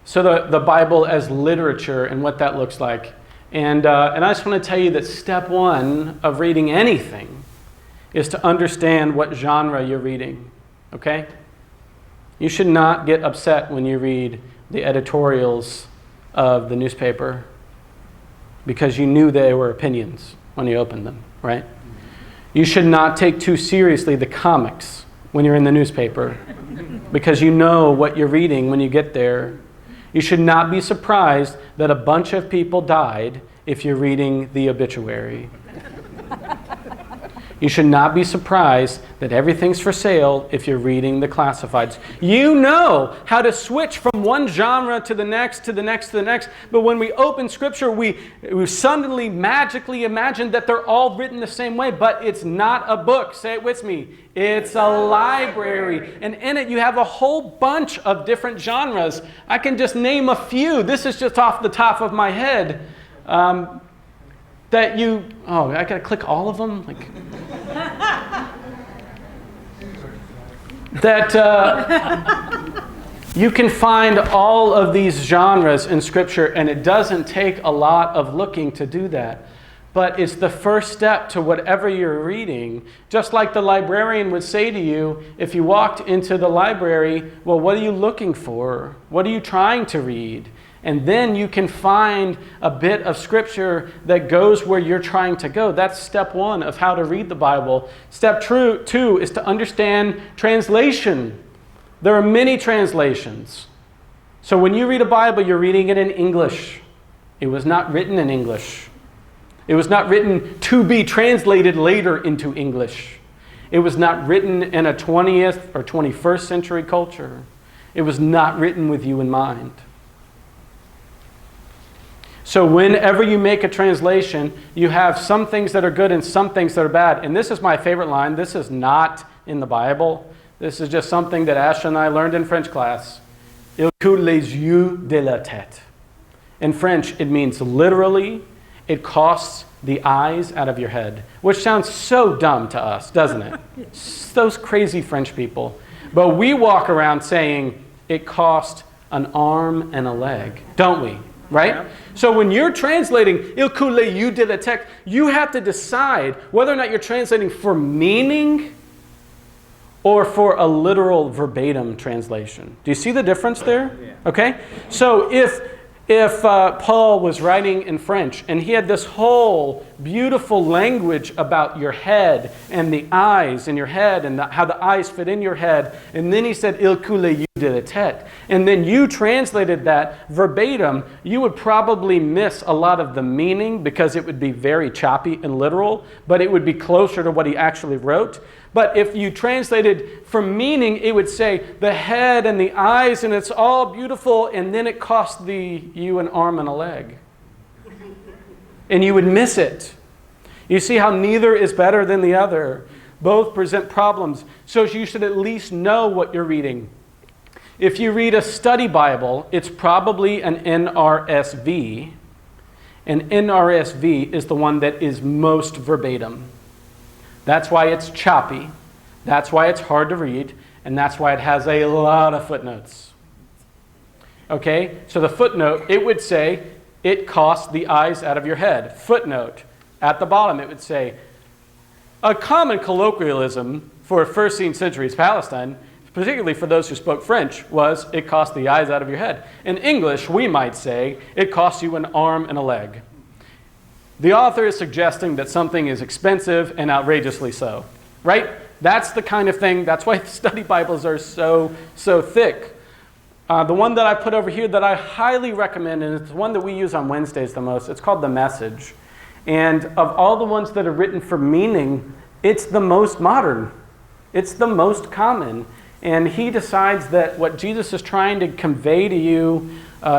So the Bible as literature and what that looks like. And I just want to tell you that step one of reading anything is to understand what genre you're reading, okay? You should not get upset when you read the editorials of the newspaper, because you knew they were opinions when you opened them, right? You should not take too seriously the comics when you're in the newspaper, because you know what you're reading when you get there. You should not be surprised that a bunch of people died if you're reading the obituary. You should not be surprised that everything's for sale if you're reading the classifieds. You know how to switch from one genre to the next, to the next, to the next. But when we open Scripture, we suddenly magically imagine that they're all written the same way. But it's not a book. Say it with me. It's a library. And in it, you have a whole bunch of different genres. I can just name a few. This is just off the top of my head. I got to click all of them? You can find all of these genres in Scripture, and it doesn't take a lot of looking to do that. But it's the first step to whatever you're reading. Just like the librarian would say to you, if you walked into the library, well, what are you looking for? What are you trying to read? And then you can find a bit of Scripture that goes where you're trying to go. That's step one of how to read the Bible. Step two is to understand translation. There are many translations. So when you read a Bible, you're reading it in English. It was not written in English. It was not written to be translated later into English. It was not written in a 20th or 21st century culture. It was not written with you in mind. So whenever you make a translation, you have some things that are good and some things that are bad. And this is my favorite line. This is not in the Bible. This is just something that Asha and I learned in French class. Il coule les yeux de la tête. In French, it means literally, it costs the eyes out of your head, which sounds so dumb to us, doesn't it? Those crazy French people. But we walk around saying it cost an arm and a leg, don't we? Right? Yeah. So when you're translating il coule you de la tech, you have to decide whether or not you're translating for meaning or for a literal verbatim translation. Do you see the difference there? Yeah. Okay? So if Paul was writing in French and he had this whole beautiful language about your head and the eyes in your head and how the eyes fit in your head, and then he said il coule you de la tête, and then you translated that verbatim, you would probably miss a lot of the meaning because it would be very choppy and literal, but it would be closer to what he actually wrote. But if you translated for meaning, it would say the head and the eyes, and it's all beautiful, and then it cost you an arm and a leg. And you would miss it. You see how neither is better than the other. Both present problems. So you should at least know what you're reading. If you read a study Bible, it's probably an NRSV. An NRSV is the one that is most verbatim. That's why it's choppy. That's why it's hard to read. And that's why it has a lot of footnotes. Okay? So the footnote, it would say, it costs the eyes out of your head. Footnote. At the bottom, it would say, a common colloquialism for first centuries Palestine, particularly for those who spoke French, was it cost the eyes out of your head. In English, we might say, it costs you an arm and a leg. The author is suggesting that something is expensive and outrageously so, right? That's the kind of thing, that's why study Bibles are so thick. The one that I put over here that I highly recommend, and it's the one that we use on Wednesdays the most, it's called The Message. And of all the ones that are written for meaning, it's the most modern. It's the most common. And he decides that what Jesus is trying to convey to you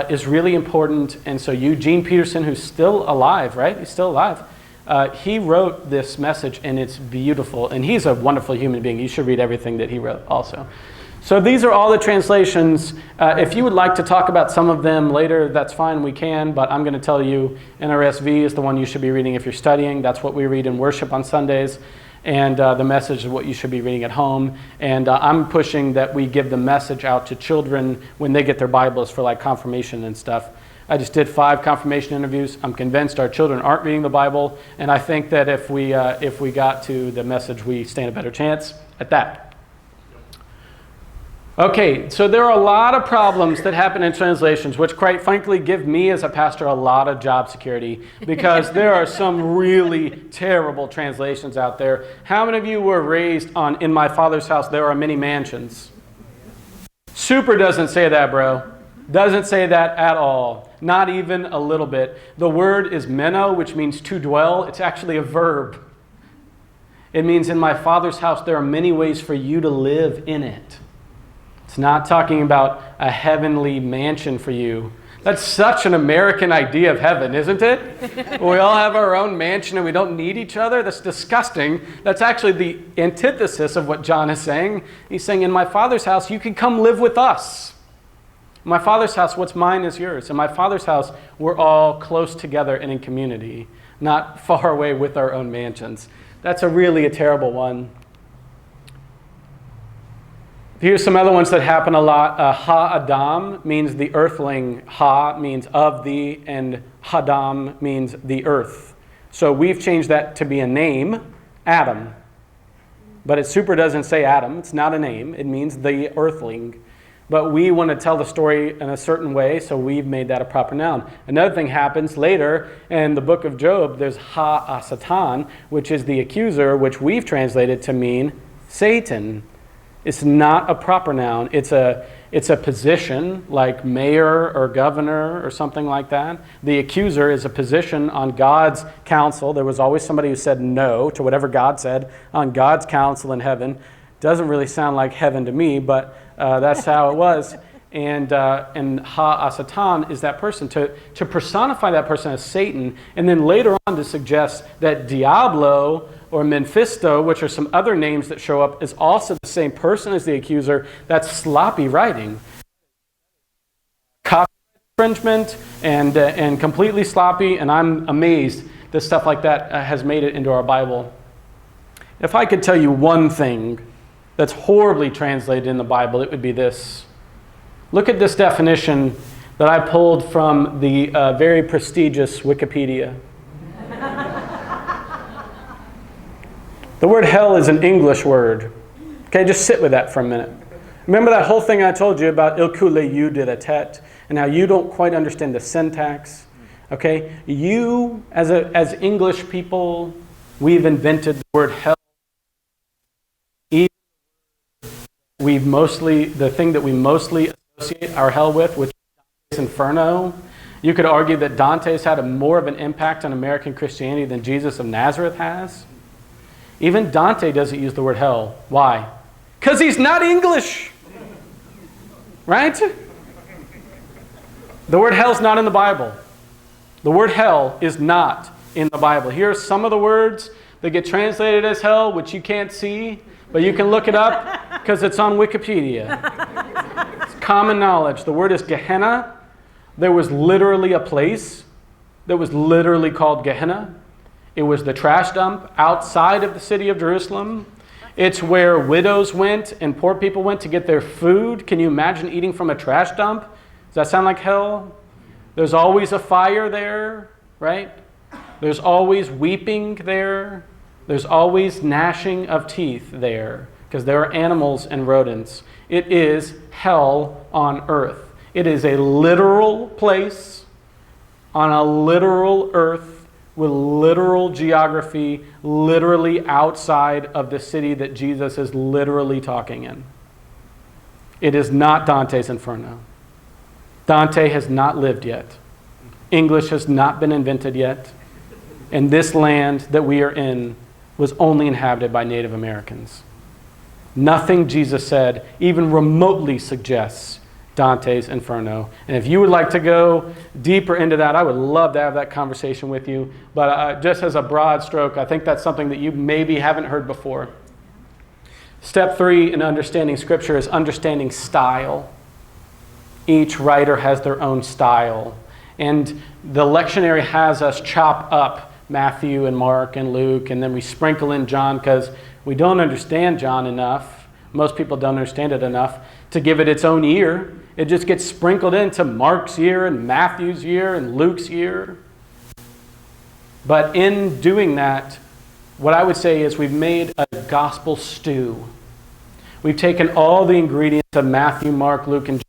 is really important. And so Eugene Peterson, who's still alive, right? He's still alive. He wrote this message, and it's beautiful. And he's a wonderful human being. You should read everything that he wrote also. So these are all the translations. If you would like to talk about some of them later, that's fine, we can. But I'm going to tell you NRSV is the one you should be reading if you're studying. That's what we read in worship on Sundays. And the Message is what you should be reading at home. And I'm pushing that we give the Message out to children when they get their Bibles for like confirmation and stuff. I just did 5 confirmation interviews. I'm convinced our children aren't reading the Bible. And I think that if we got to the Message, we stand a better chance at that. Okay, so there are a lot of problems that happen in translations, which quite frankly give me as a pastor a lot of job security because there are some really terrible translations out there. How many of you were raised on "In my Father's house there are many mansions"? Super doesn't say that, bro. Doesn't say that at all. Not even a little bit. The word is meno, which means to dwell. It's actually a verb. It means in my Father's house there are many ways for you to live in it. It's not talking about a heavenly mansion for you. That's such an American idea of heaven, isn't it? We all have our own mansion and we don't need each other. That's disgusting. That's actually the antithesis of what John is saying. He's saying, in my Father's house, you can come live with us. In my Father's house, what's mine is yours. In my Father's house, we're all close together and in community, not far away with our own mansions. That's really a terrible one. Here's some other ones that happen a lot. Ha-Adam means the earthling. Ha means of the, and Hadam means the earth. So we've changed that to be a name, Adam. But it super doesn't say Adam. It's not a name. It means the earthling. But we want to tell the story in a certain way, so we've made that a proper noun. Another thing happens later in the book of Job. There's Ha-Satan, which is the accuser, which we've translated to mean Satan. It's not a proper noun. It's a position like mayor or governor or something like that. The accuser is a position on God's council. There was always somebody who said no to whatever God said on God's council in heaven. Doesn't really sound like heaven to me, but that's how it was. And Ha-Satan is that person. To personify that person as Satan, and then later on to suggest that Diablo or Mephisto, which are some other names that show up, is also the same person as the accuser. That's sloppy writing. Copy infringement and completely sloppy, and I'm amazed that stuff like that has made it into our Bible. If I could tell you one thing that's horribly translated in the Bible, it would be this. Look at this definition that I pulled from the very prestigious Wikipedia. The word hell is an English word. Okay, just sit with that for a minute. Remember that whole thing I told you about il coule you de la tête, and how you don't quite understand the syntax? Okay, you as English people, we've invented the word hell. The thing that we mostly associate our hell with, which is Inferno. You could argue that Dante's had more of an impact on American Christianity than Jesus of Nazareth has. Even Dante doesn't use the word hell. Why? Because he's not English. Right? The word hell is not in the Bible. The word hell is not in the Bible. Here are some of the words that get translated as hell, which you can't see, but you can look it up because it's on Wikipedia. It's common knowledge. The word is Gehenna. There was literally a place that was literally called Gehenna. It was the trash dump outside of the city of Jerusalem. It's where widows went and poor people went to get their food. Can you imagine eating from a trash dump? Does that sound like hell? There's always a fire there, right? There's always weeping there. There's always gnashing of teeth there because there are animals and rodents. It is hell on earth. It is a literal place on a literal earth with literal geography, literally outside of the city that Jesus is literally talking in. It is not Dante's Inferno. Dante has not lived yet. English has not been invented yet. And this land that we are in was only inhabited by Native Americans. Nothing Jesus said even remotely suggests Dante's Inferno. And if you would like to go deeper into that, I would love to have that conversation with you. But just as a broad stroke, I think that's something that you maybe haven't heard before. Step 3 in understanding Scripture is understanding style. Each writer has their own style. And the lectionary has us chop up Matthew and Mark and Luke, and then we sprinkle in John because we don't understand John enough. Most people don't understand it enough to give it its own year. It just gets sprinkled into Mark's year and Matthew's year and Luke's year. But in doing that, what I would say is we've made a gospel stew. We've taken all the ingredients of Matthew, Mark, Luke, and John,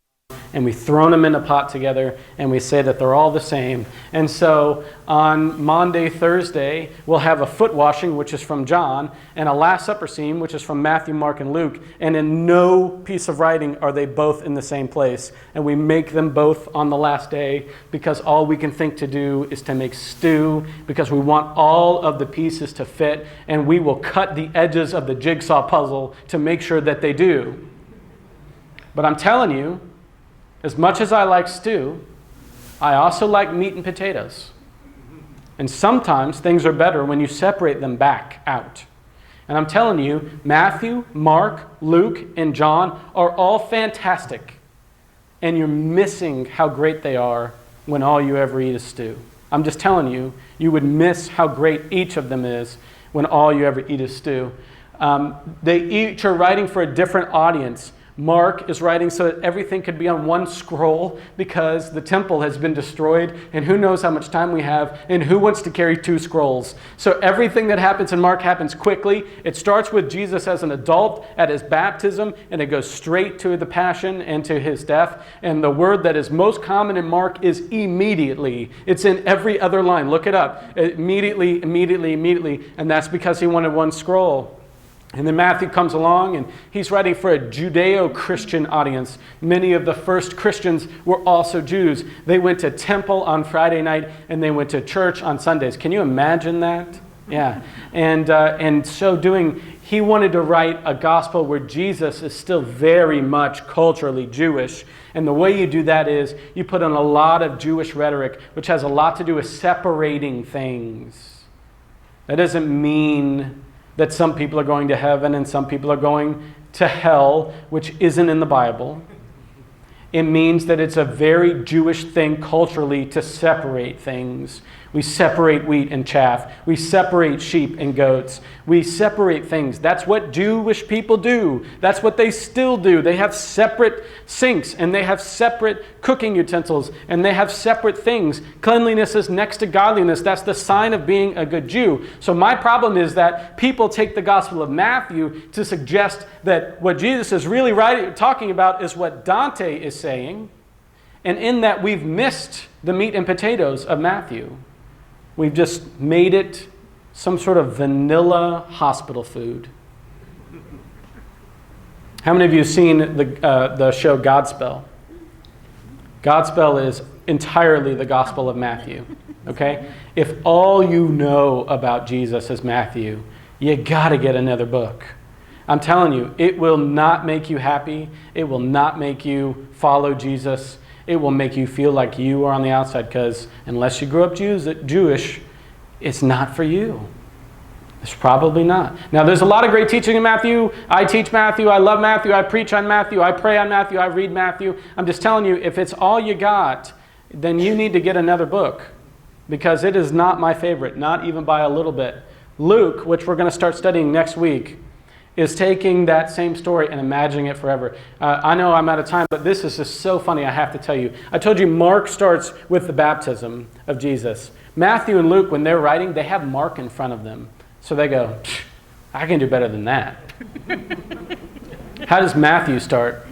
and we've thrown them in a pot together, and we say that they're all the same. And so on Maundy, Thursday, we'll have a foot washing, which is from John, and a Last Supper scene, which is from Matthew, Mark, and Luke. And in no piece of writing are they both in the same place. And we make them both on the last day because all we can think to do is to make stew, because we want all of the pieces to fit, and we will cut the edges of the jigsaw puzzle to make sure that they do. But I'm telling you, as much as I like stew, I also like meat and potatoes. And sometimes things are better when you separate them back out. And I'm telling you, Matthew, Mark, Luke, and John are all fantastic. And you're missing how great they are when all you ever eat is stew. I'm just telling you, you would miss how great each of them is when all you ever eat is stew. They each are writing for a different audience. Mark is writing so that everything could be on one scroll because the temple has been destroyed, and who knows how much time we have, and who wants to carry 2 scrolls. So everything that happens in Mark happens quickly. It starts with Jesus as an adult at his baptism, and it goes straight to the passion and to his death. And the word that is most common in Mark is immediately. It's in every other line. Look it up. Immediately, immediately, immediately. And that's because he wanted one scroll. And then Matthew comes along, and he's writing for a Judeo-Christian audience. Many of the first Christians were also Jews. They went to temple on Friday night, and they went to church on Sundays. Can you imagine that? Yeah. And so doing, he wanted to write a gospel where Jesus is still very much culturally Jewish. And the way you do that is you put in a lot of Jewish rhetoric, which has a lot to do with separating things. That doesn't mean that some people are going to heaven and some people are going to hell, which isn't in the Bible. It means that it's a very Jewish thing culturally to separate things. We separate wheat and chaff. We separate sheep and goats. We separate things. That's what Jewish people do. That's what they still do. They have separate sinks, and they have separate cooking utensils, and they have separate things. Cleanliness is next to godliness. That's the sign of being a good Jew. So my problem is that people take the Gospel of Matthew to suggest that what Jesus is really talking about is what Dante is saying, and in that we've missed the meat and potatoes of Matthew. We've just made it some sort of vanilla hospital food. How many of you have seen the show Godspell? Godspell is entirely the Gospel of Matthew. Okay? If all you know about Jesus is Matthew, you got to get another book. I'm telling you, it will not make you happy. It will not make you follow Jesus. It will make you feel like you are on the outside, because unless you grew up Jewish, it's not for you. It's probably not. Now, there's a lot of great teaching in Matthew. I teach Matthew. I love Matthew. I preach on Matthew. I pray on Matthew. I read Matthew. I'm just telling you, if it's all you got, then you need to get another book, because it is not my favorite, not even by a little bit. Luke, which we're going to start studying next week, is taking that same story and imagining it forever. I know I'm out of time, but this is just so funny, I have to tell you. I told you Mark starts with the baptism of Jesus. Matthew and Luke, when they're writing, they have Mark in front of them. So they go, I can do better than that. How does Matthew start?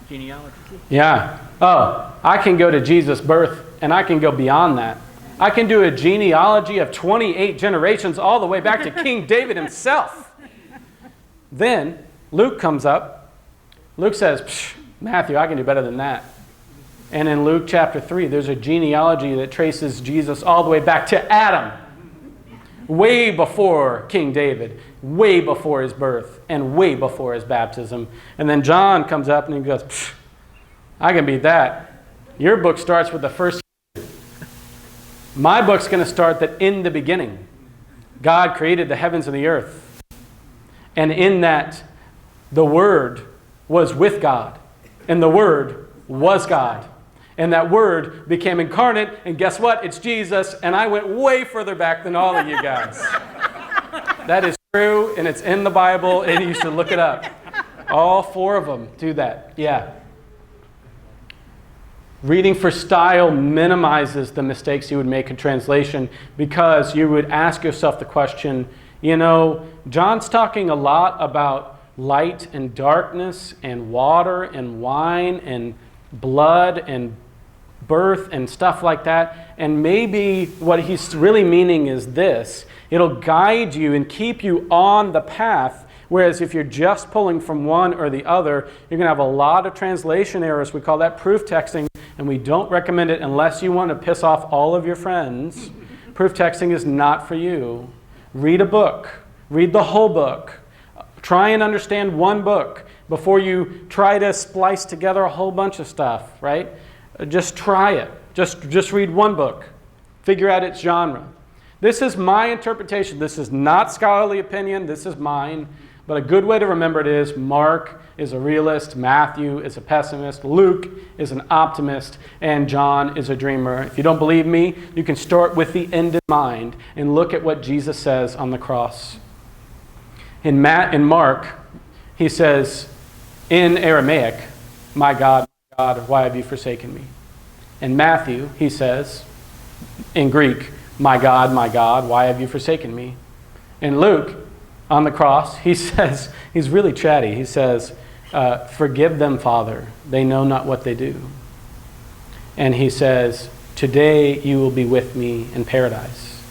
Genealogy. Yeah. Oh, I can go to Jesus' birth, and I can go beyond that. I can do a genealogy of 28 generations all the way back to King David himself. Then Luke comes up. Luke says, Matthew, I can do better than that. And in Luke chapter 3, there's a genealogy that traces Jesus all the way back to Adam. Way before King David, way before his birth, and way before his baptism. And then John comes up and he goes, I can beat that. Your book starts with the first. My book's going to start that in the beginning, God created the heavens and the earth. And in that, the Word was with God. And the Word was God. And that Word became incarnate. And guess what? It's Jesus. And I went way further back than all of you guys. That is true. And it's in the Bible. And you should look it up. All four of them do that. Yeah. Reading for style minimizes the mistakes you would make in translation, because you would ask yourself the question, you know, John's talking a lot about light and darkness and water and wine and blood and birth and stuff like that. And maybe what he's really meaning is this. It'll guide you and keep you on the path. Whereas if you're just pulling from one or the other, you're going to have a lot of translation errors. We call that proof texting, and we don't recommend it unless you want to piss off all of your friends. Proof texting is not for you. Read a book. Read the whole book. Try and understand one book before you try to splice together a whole bunch of stuff, right? Just try it. Just read one book. Figure out its genre. This is my interpretation. This is not scholarly opinion. This is mine. But a good way to remember it is Mark is a realist, Matthew is a pessimist, Luke is an optimist, and John is a dreamer. If you don't believe me, you can start with the end in mind and look at what Jesus says on the cross. In Mark, he says in Aramaic, my God, why have you forsaken me? In Matthew, he says in Greek, my God, why have you forsaken me? In Luke, on the cross, he says, he's really chatty. He says, forgive them, Father. They know not what they do. And he says, today you will be with me in paradise.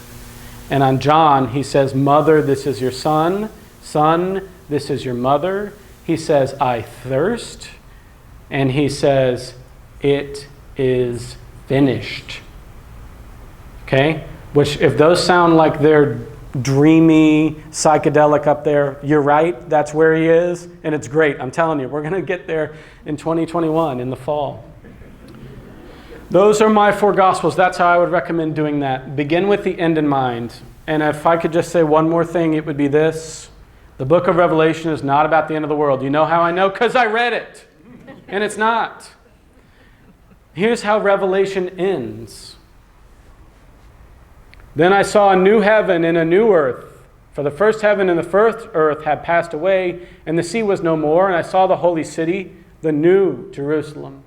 And on John, he says, Mother, this is your son. Son, this is your mother. He says, I thirst. And he says, it is finished. Okay? Which, if those sound like they're dreamy, psychedelic up there, you're right. That's where he is. And it's great. I'm telling you, we're going to get there in 2021 in the fall. Those are my four Gospels. That's how I would recommend doing that. Begin with the end in mind. And if I could just say one more thing, it would be this. The book of Revelation is not about the end of the world. You know how I know? Because I read it. And it's not. Here's how Revelation ends. Then I saw a new heaven and a new earth. For the first heaven and the first earth had passed away, and the sea was no more. And I saw the holy city, the new Jerusalem,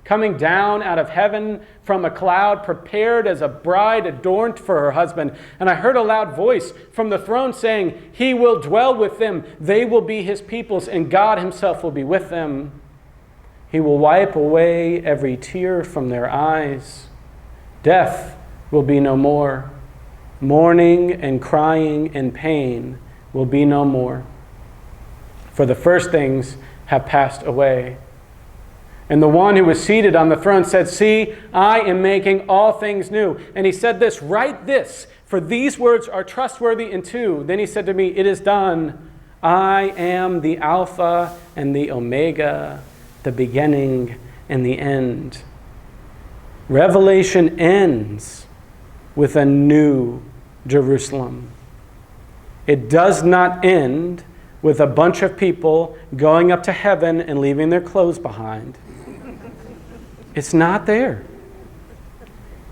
coming down out of heaven from a cloud, prepared as a bride adorned for her husband. And I heard a loud voice from the throne saying, He will dwell with them. They will be His peoples, and God Himself will be with them. He will wipe away every tear from their eyes. Death will be no more. Mourning and crying and pain will be no more. For the first things have passed away. And the one who was seated on the throne said, See, I am making all things new. And he said this, Write this, for these words are trustworthy and true. Then he said to me, It is done. I am the Alpha and the Omega, the beginning and the end. Revelation ends with a new Jerusalem. It does not end with a bunch of people going up to heaven and leaving their clothes behind. It's not there.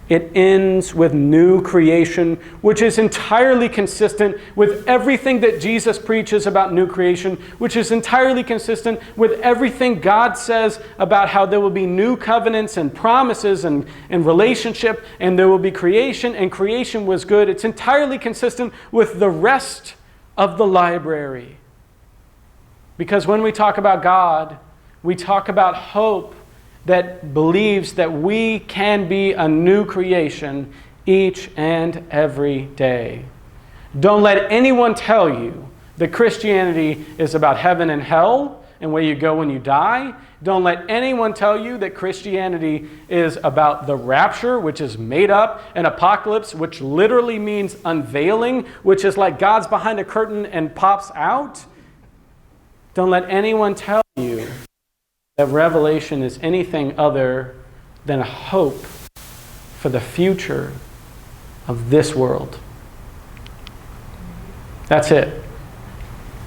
It ends with new creation, which is entirely consistent with everything that Jesus preaches about new creation, which is entirely consistent with everything God says about how there will be new covenants and promises and relationship, and there will be creation, and creation was good. It's entirely consistent with the rest of the library. Because when we talk about God, we talk about hope that believes that we can be a new creation each and every day. Don't let anyone tell you that Christianity is about heaven and hell and where you go when you die. Don't let anyone tell you that Christianity is about the rapture, which is made up, and apocalypse, which literally means unveiling, which is like God's behind a curtain and pops out. Don't let anyone tell you that Revelation is anything other than a hope for the future of this world. That's it.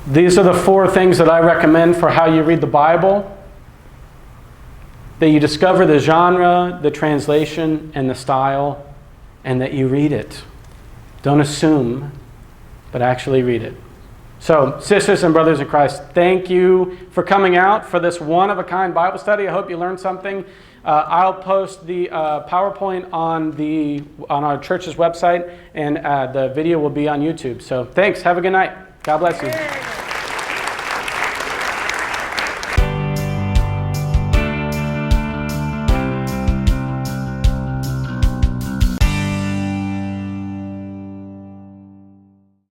These are the 4 things that I recommend for how you read the Bible. That you discover the genre, the translation, and the style, and that you read it. Don't assume, but actually read it. So, sisters and brothers in Christ, thank you for coming out for this one-of-a-kind Bible study. I hope you learned something. I'll post the PowerPoint on our church's website, and the video will be on YouTube. So, thanks. Have a good night. God bless you.